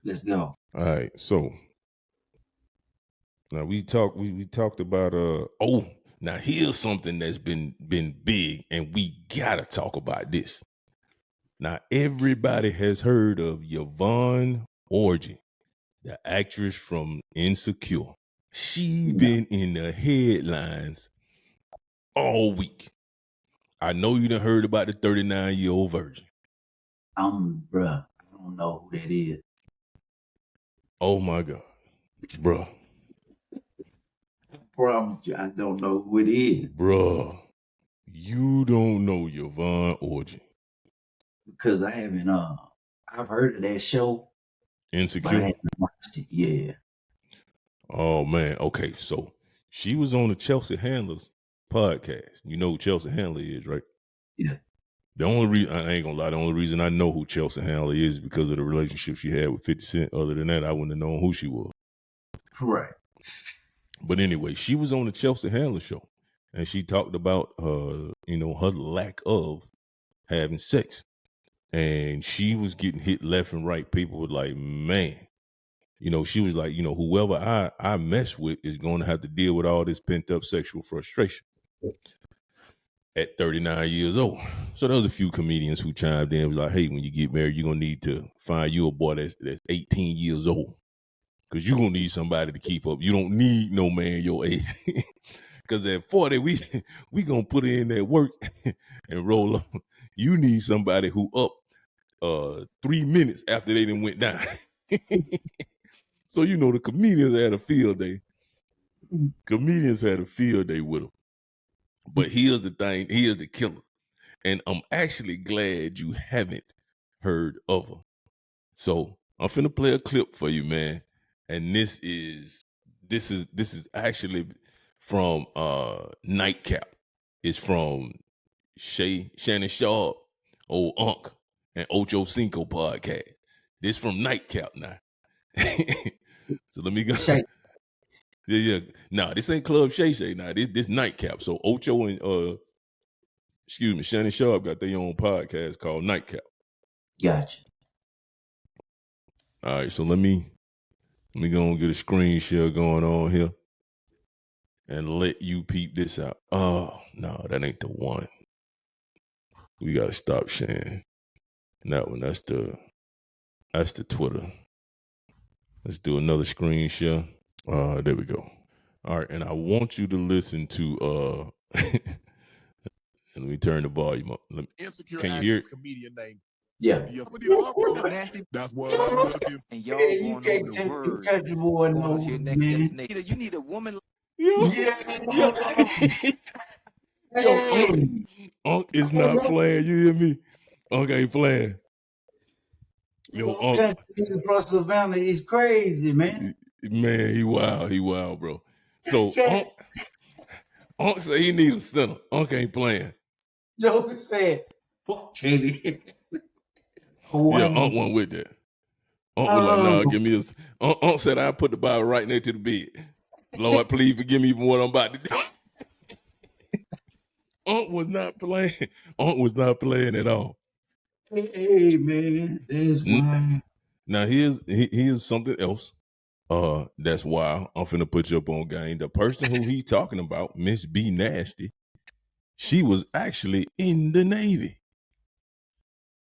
Let's go. All right. So now we talked about now here's something that's been big and we gotta talk about this. Now everybody has heard of Yvonne Orji, the actress from Insecure. She No, been in the headlines all week. I know you done heard about the 39-year-old virgin. bruh, I don't know who that is. Oh my God, bruh, I promise you, I don't know who it is bruh. You don't know Yvonne Orji. because I haven't. I've heard of that show, but I Insecure? haven't watched it. Yeah, Oh man. Okay, so she was on the Chelsea Handlers podcast. You know who Chelsea Handler is, right? yeah, The only reason I ain't gonna lie, the only reason I know who Chelsea Handler is because of the relationship she had with 50 Cent. Other than that, I wouldn't have known who she was. right. But anyway, she was on the Chelsea Handler show and she talked about her lack of having sex. And she was getting hit left and right. People were like, man, she was like, whoever I mess with is going to have to deal with all this pent up sexual frustration at 39 years old. So there was a few comedians who chimed in, was like, hey, when you get married, you're going to need to find you a boy that's 18 years old because you're going to need somebody to keep up. You don't need no man your age. Because at 40, we going to put in that work and roll up. You need somebody who up 3 minutes after they done went down. So, the comedians had a field day. Comedians had a field day with them. But here's the thing. Here's the killer. And I'm actually glad you haven't heard of her. So I'm finna play a clip for you, man. And this is actually from Nightcap. It's from Shannon Sharp, old Unc, and Ocho Cinco podcast. This from Nightcap now. So let me go. Shay, Yeah. Nah, this ain't Club Shay Shay. Nah, this Nightcap. So Ocho and Shannon Sharp got their own podcast called Nightcap. gotcha. All right, so let me go and get a screen share going on here and let you peep this out. Oh no, that ain't the one. We gotta stop sharing. That one, that's the Twitter. Let's do another screen share. There we go. All right, and I want you to listen to and let me turn the volume up. Can you hear it? Comedian name. Yeah. Nasty. That's what I'm looking. And y'all You going over can't the take the word. country boy Going on no to your next man. destination. You need a woman. Yo, Yeah. yo, yo, Hey. Unc is Hey, not playing. You hear me? Unc ain't playing. Yo, no Unc, country from Savannah is crazy, man. man, he wild, bro. You So can't. Unc say he need a center. Unc ain't playing. Joker said, "Fuck Katie." Yeah, Hawaii. Unc went with that. Unc was like, nah, Oh, give me a. Unc said I put the Bible right next to the bed. Lord, please forgive me for what I'm about to do. Unc was not playing. Unc was not playing at all. hey man, that's why. Now here's something else. That's why I'm finna put you up on game. The person who he's talking about, Miss B Nasty, she was actually in the Navy,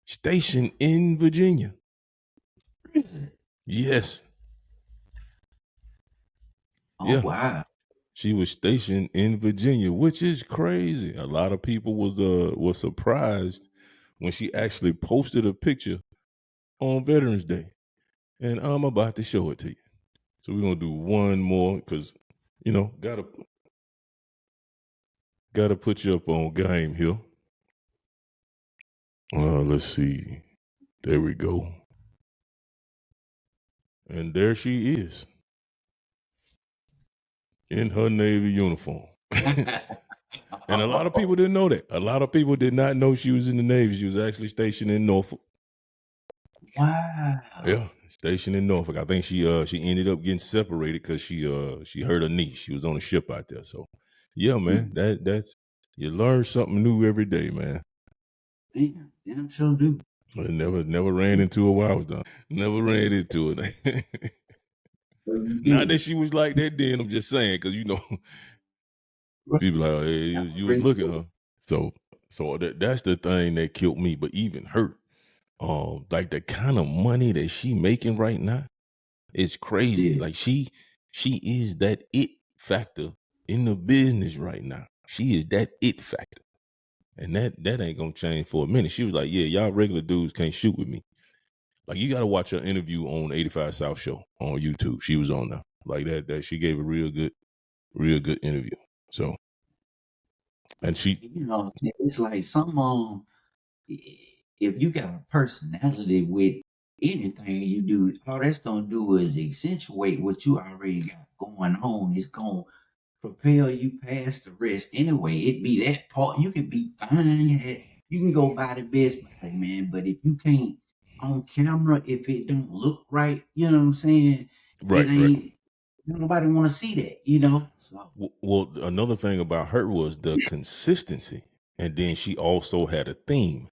stationed in Virginia. Yes, Oh yeah, wow. she was stationed in Virginia, which is crazy. A lot of people was surprised when she actually posted a picture on Veterans Day, and I'm about to show it to you. So we're gonna do one more because gotta put you up on game here. Let's see. There we go. And there she is in her Navy uniform. And a lot of people didn't know that. A lot of people did not know she was in the Navy. She was actually stationed in Norfolk. Wow. Yeah, stationed in Norfolk. I think she ended up getting separated because she hurt her knee. She was on a ship out there. So yeah, man, that's you learn something new every day, man. Damn sure do. I never ran into her while I was done. Never ran into her. So you Not get that she was like that then. I'm just saying because right. people like, hey, you was looking, huh? So that's the thing that killed me. But even her, like the kind of money that she making right now, it's crazy. Yeah, Like she is that it factor in the business right now. She is that it factor. And that ain't gonna change for a minute. She was like, yeah, y'all regular dudes can't shoot with me. Like you gotta watch her interview on 85 South Show on YouTube. She was on there. Like that she gave a real good interview. So and she it's like if you got a personality with anything you do, all that's gonna do is accentuate what you already got going on. It's gonna propel you past the rest. Anyway, it be that part. You can be fine. You can go buy the best body, man. But if you can't on camera, if it don't look right, you know what I'm saying? It right. ain't. Nobody want to see that, you know. So Well, another thing about her was the consistency, and then she also had a theme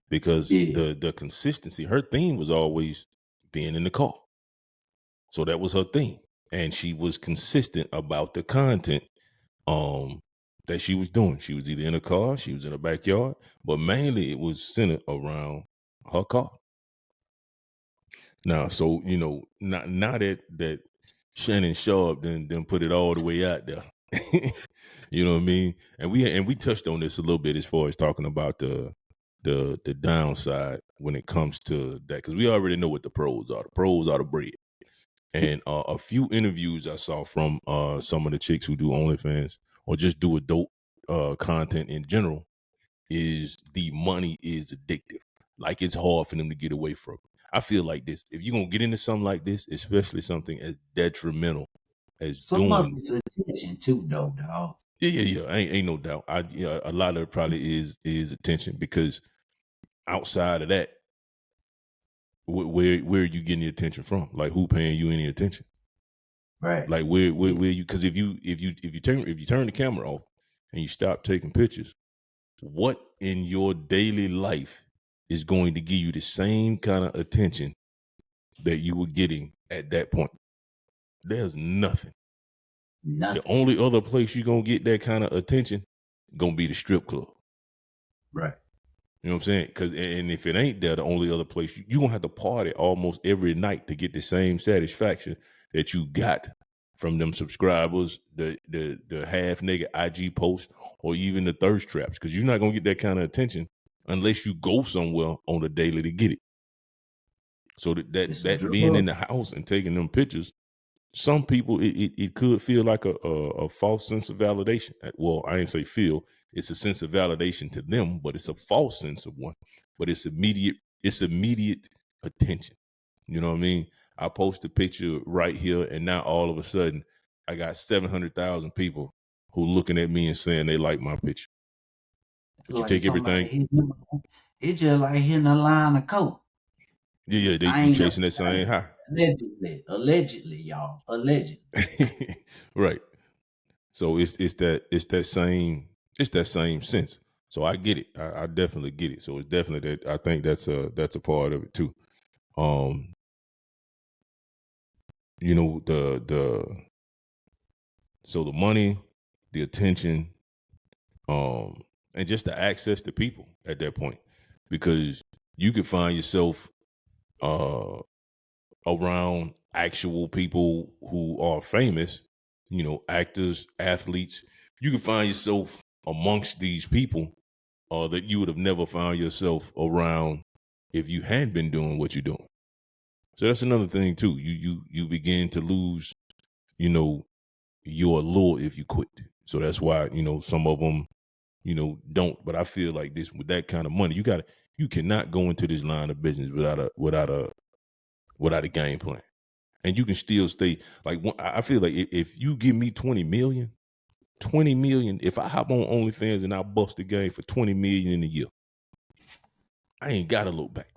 because yeah, the consistency. Her theme was always being in the car, so that was her theme, and she was consistent about the content that she was doing. She was either in a car, she was in a backyard, but mainly it was centered around her car. Now, so not that Shannon Sharp then put it all the way out there. You know what I mean? And we touched on this a little bit as far as talking about the downside when it comes to that because we already know what the pros are. The pros are the bread. And a few interviews I saw from some of the chicks who do OnlyFans or just do adult content in general is the money is addictive. Like it's hard for them to get away from. I feel like this. If you're gonna get into something like this, especially something as detrimental as some of doing, it's attention too, though, dog. yeah, ain't no doubt. A lot of it probably is attention because outside of that, where are you getting the attention from? Like who paying you any attention? Right. Like where Yeah. where you? Because if you turn the camera off and you stop taking pictures, what in your daily life is going to give you the same kind of attention that you were getting at that point? There's nothing. The Nothing. only other place you're gonna get that kind of attention gonna be the strip club. Right. You know what I'm saying? Because and if it ain't there, the only other place you gonna have to party almost every night to get the same satisfaction that you got from them subscribers, the half naked IG posts, or even the thirst traps. Because you're not gonna get that kind of attention unless you go somewhere on the daily to get it. So It's a that being in drug. the house and taking them pictures, some people it could feel like a false sense of validation. Well, I didn't say feel. It's a sense of validation to them, but it's a false sense of one. But it's immediate. It's immediate attention. You know what I mean? I post a picture right here, and now all of a sudden, I got 700,000 people who looking at me and saying they like my picture. But you Like take somebody everything. hitting them. It's just like hitting a line of coke. Yeah, I you ain't never chasing that done same it. high. Allegedly, y'all. Allegedly. Right. So it's that same sense. So I get it. I definitely get it. So it's definitely that. I think that's a part of it too. Um, the so the money, the attention, um, and just the access to people at that point, because you could find yourself uh around actual people who are famous, actors, athletes. You can find yourself amongst these people that you would have never found yourself around if you hadn't been doing what you're doing. So that's another thing too. You begin to lose, you know, your allure if you quit. So that's why some of them, don't. But I feel like this with that kind of money, you cannot go into this line of business without a game plan, and you can still stay. Like I feel like if you give me 20 million, if I hop on OnlyFans and I bust the game for 20 million in a year, I ain't gotta look back.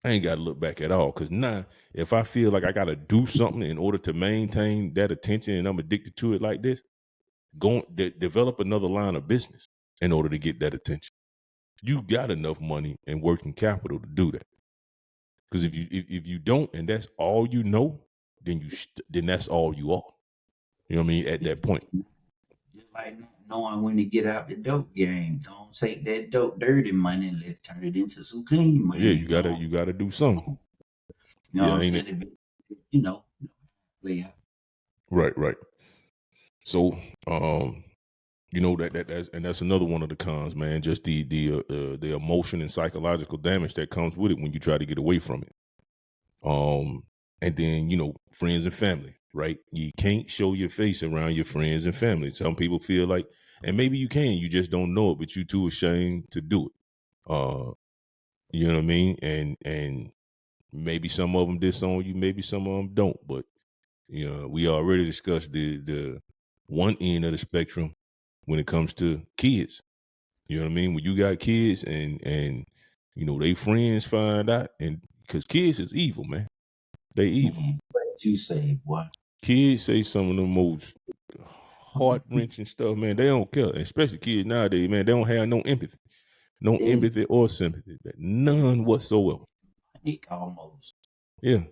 I ain't gotta look back at all. Cause now if I feel like I gotta do something in order to maintain that attention and I'm addicted to it like this, develop another line of business in order to get that attention. You got enough money and working capital to do that. Because if you don't and that's all you know, then then that's all you are. You know what I mean? At that point, Just like knowing when to get out the dope game. Don't take that dope dirty money and let turn it into some clean yeah, money. you gotta do something. You know what Yeah, I'm ain't it? saying? You know, play out. Right, right. So, that's another one of the cons, man. Just the emotion and psychological damage that comes with it when you try to get away from it. Um, and then friends and family, right? You can't show your face around your friends and family. Some people feel like, and maybe you can, you just don't know it, but you too ashamed to do it. You know what I mean? And maybe some of them disown you, maybe some of them don't. But we already discussed the one end of the spectrum when it comes to kids. You know what I mean? When you got kids and they friends find out, and because kids is evil, man. They evil. Man, what you say, boy? Kids say some of the most heart wrenching stuff, man. They don't care, especially kids nowadays, man. They don't have no It, empathy or sympathy, none whatsoever. it almost. Yeah,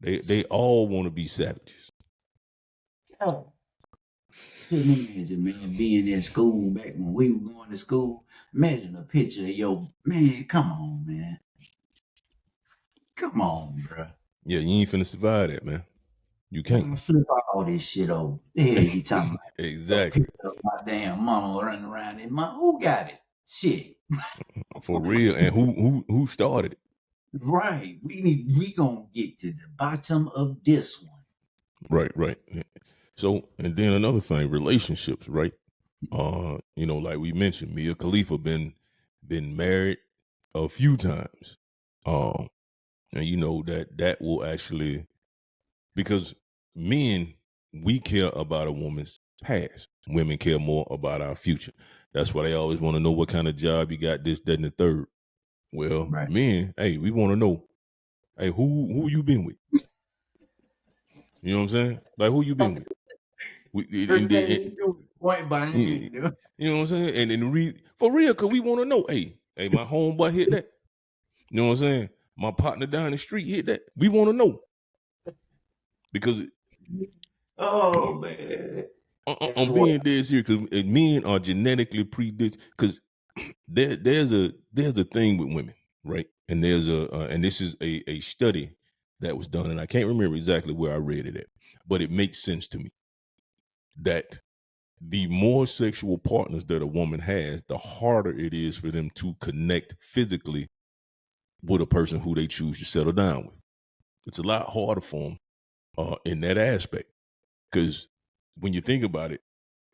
they all want to be savages. Yeah. Couldn't imagine, man, being in school back when we were going to school. Imagine a picture of your man. Come on, man. Come on, bro. Yeah, you ain't finna survive that, man. You can't. I flip all this shit over. The hell you talking about? A Exactly. picture of my damn mama running around in my who got it? Shit. For real. And who started it? Right. We gonna get to the bottom of this one. Right, right. So, and then another thing, relationships, right? Like we mentioned, Mia Khalifa been married a few times. Um, and that will actually, because men, we care about a woman's past. Women care more about our future. That's why they always want to know what kind of job you got, this, that, and the third. Well, Right. men, hey, we want to know, hey, who you been with? You know what I'm saying? Like, who you been with? Her name do point behind You them. know what I'm saying? And then for real, cause we want to know. Hey, my homeboy hit that. You know what I'm saying? My partner down the street hit that. We want to know because Oh man. That's I'm what being dead serious. Because men are genetically predisposed. Because there's a thing with women, right? And there's and this is a study that was done, and I can't remember exactly where I read it at, but it makes sense to me that the more sexual partners that a woman has, the harder it is for them to connect physically with a person who they choose to settle down with. It's a lot harder for them in that aspect, because when you think about it,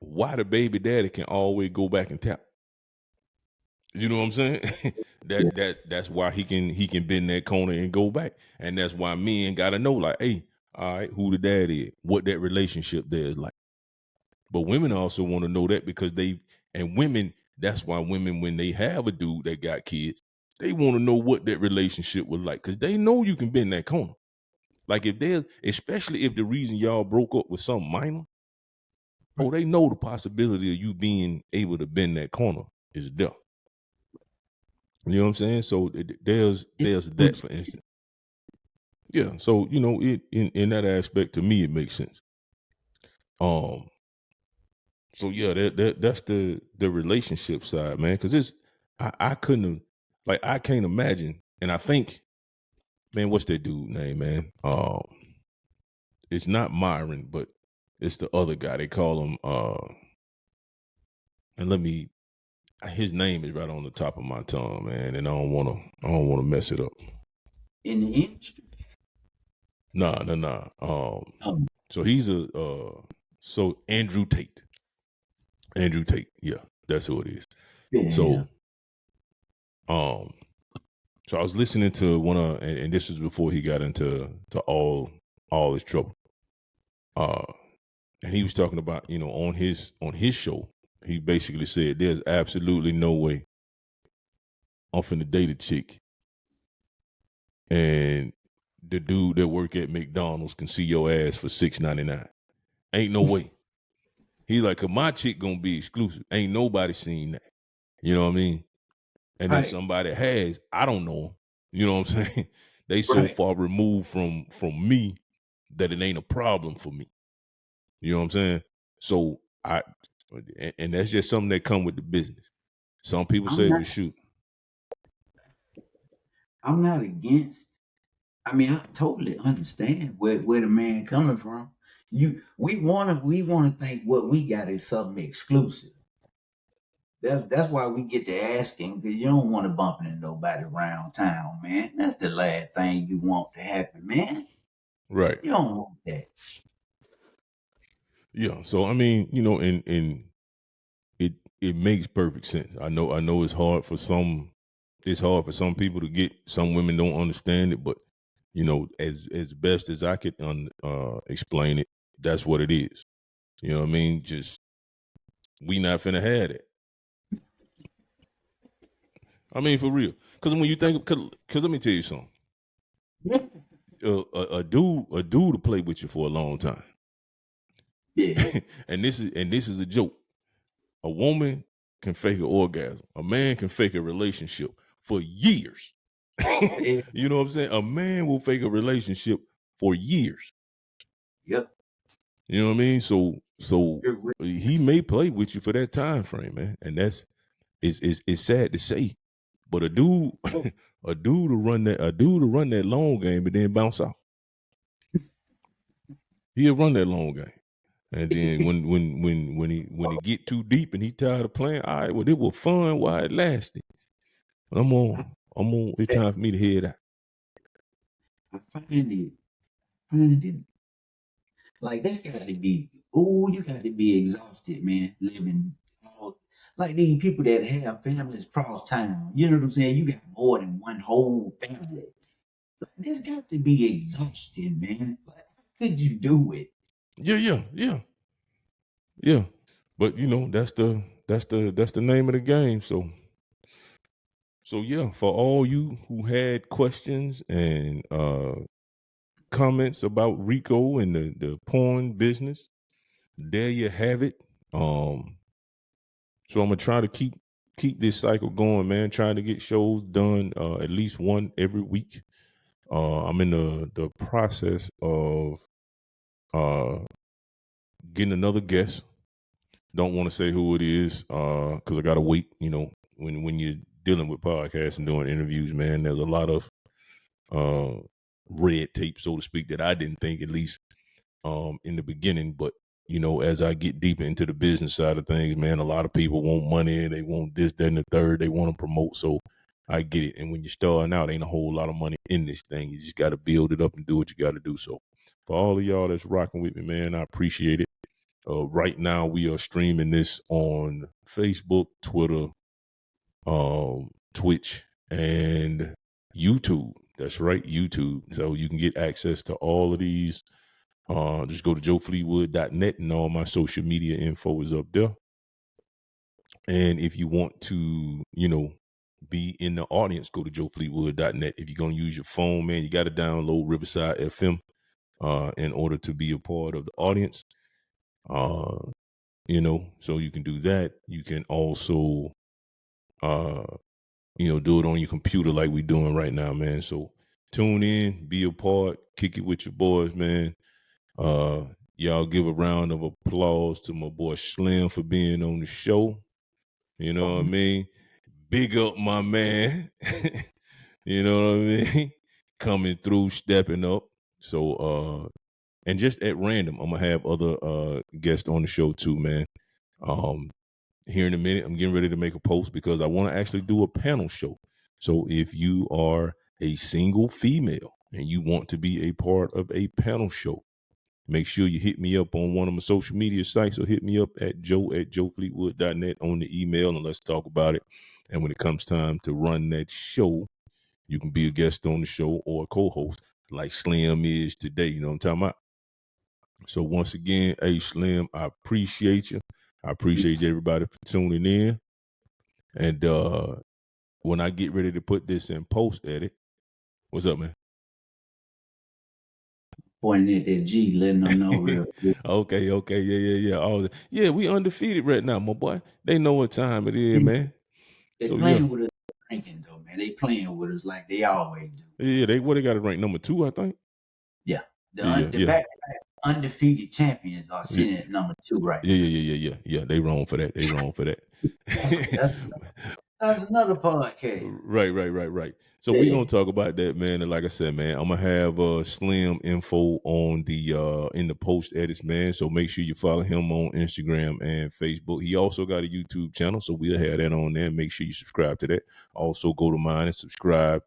why the baby daddy can always go back and tap? You know what I'm saying? That's why he can bend that corner and go back, and that's why men got to know, like, hey, all right, who the dad is, what that relationship there is like. But women also want to know that because women, that's why women, when they have a dude that got kids, they want to know what that relationship was like, because they know you can bend that corner. Like if there's, especially if the reason y'all broke up was something minor, oh, they know the possibility of you being able to bend that corner is there. You know what I'm saying? So there's that, for instance. Yeah. So it in that aspect, to me, it makes sense. So yeah, that's the relationship side, man. Because I couldn't have, like, I can't imagine, and I think, man, what's that dude name, man? It's not Myron, but it's the other guy. They call him and his name is right on the top of my tongue, man, and I don't wanna mess it up. In the industry? Nah. So he's so Andrew Tate. Andrew Tate, yeah, that's who it is. Yeah. So so I was listening to one of, and this was before he got into all his trouble. And he was talking about, on his show, he basically said there's absolutely no way I'm finna date a chick and the dude that work at McDonald's can see your ass for $6.99. Ain't no way. He's like, 'cause my chick gonna be exclusive. Ain't nobody seen that. You know what I mean? And if Right. somebody has, I don't know 'em. You know what I'm saying? They so Right. far removed from me that it ain't a problem for me. You know what I'm saying? So and that's just something that come with the business. Some people I'm say, not well, shoot. I'm not against. I mean, I totally understand where the man coming from. We wanna think what we got is something exclusive. That's why we get to asking, because you don't want to bump into nobody around town, man. That's the last thing you want to happen, man. Right. You don't want that. Yeah. So I mean, and it makes perfect sense. I know it's hard for some people to get. Some women don't understand it, but as best as I could explain it, that's what it is. You know what I mean? Just we not finna have it. I mean, for real. Because when you think, because let me tell you something. A dude to play with you for a long time, Yeah. and this is a joke. A woman can fake an orgasm. A man can fake a relationship for years. Yeah. You know what I'm saying? A man will fake a relationship for years. Yep. You know what I mean? So You're right. he may play with you for that time frame, man, and it's sad to say, but a dude a dude to run that long game and then bounce out. He'll run that long game. And then when he get too deep and he tired of playing, all right, well, it was fun while it lasted. But it's time for me to head out. I find it like that's got to be. Oh, you got to be exhausted, man. Living all like these people that have families across town. You know what I'm saying? You got more than one whole family. Like, this got to be exhausting, man. Like, how could you do it? Yeah. But that's the name of the game. So yeah, for all you who had questions and comments about Rico and the porn business, there you have it. So I'm gonna try to keep this cycle going, man. Trying to get shows done at least one every week. I'm in the process of uh, getting another guest. Don't want to say who it is because I gotta wait, when you're dealing with podcasts and doing interviews, man, there's a lot of red tape, so to speak, that I didn't think, at least in the beginning. But as I get deeper into the business side of things, man, a lot of people want money, they want this, that, and the third, they want to promote. So I get it. And when you're starting out, ain't a whole lot of money in this thing. You just got to build it up and do what you got to do. So for all of y'all that's rocking with me, man, I appreciate it. Right now we are streaming this on Facebook, Twitter, Twitch, and YouTube. That's right, YouTube. So you can get access to all of these. Just go to joefleetwood.net, and all my social media info is up there. And if you want to, be in the audience, go to joefleetwood.net. If you're going to use your phone, man, you got to download Riverside FM in order to be a part of the audience. So you can do that. You can also, do it on your computer like we're doing right now, man. So tune in, be a part, kick it with your boys, man. Y'all give a round of applause to my boy Slim for being on the show. You know what I mean? Big up my man. You know what I mean? Coming through, stepping up. So and just at random, I'm gonna have other guests on the show too, man. Here in a minute, I'm getting ready to make a post because I want to actually do a panel show. So if you are a single female and you want to be a part of a panel show, make sure you hit me up on one of my social media sites, or hit me up at joe@joefleetwood.net on the email, and let's talk about it. And when it comes time to run that show, you can be a guest on the show or a co-host like Slim is today. You know what I'm talking about? So once again, hey Slim, I appreciate you. I appreciate everybody for tuning in. And when I get ready to put this in post edit, what's up, man? Pointing at that G, letting them know real quick. Okay, yeah. We undefeated right now, my boy. They know what time it is, man. They So playing with us ranking though, man. They playing with us like they always do. yeah. They got it ranked number 2, I think. Yeah. Yeah. Back-to-back undefeated champions are sitting at number 2 right now. Yeah. They wrong for that. That's another podcast. Right. So we're gonna talk about that, man. And like I said, man, I'm gonna have Slim info on the in the post edits, man. So make sure you follow him on Instagram and Facebook. He also got a YouTube channel, so we'll have that on there. Make sure you subscribe to that. Also go to mine and subscribe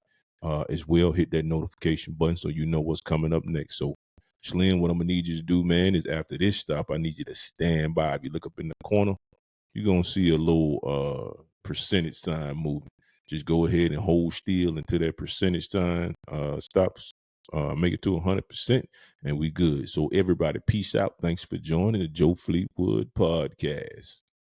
as well. Hit that notification button so you know what's coming up next. So Slim, what I'm gonna need you to do, man, is after this stop, I need you to stand by. If you look up in the corner, you're gonna see a little percentage sign moving. Just go ahead and hold still until that percentage sign stops. Make it to 100%, and we good. So everybody, peace out. Thanks for joining the Joe Fleetwood podcast.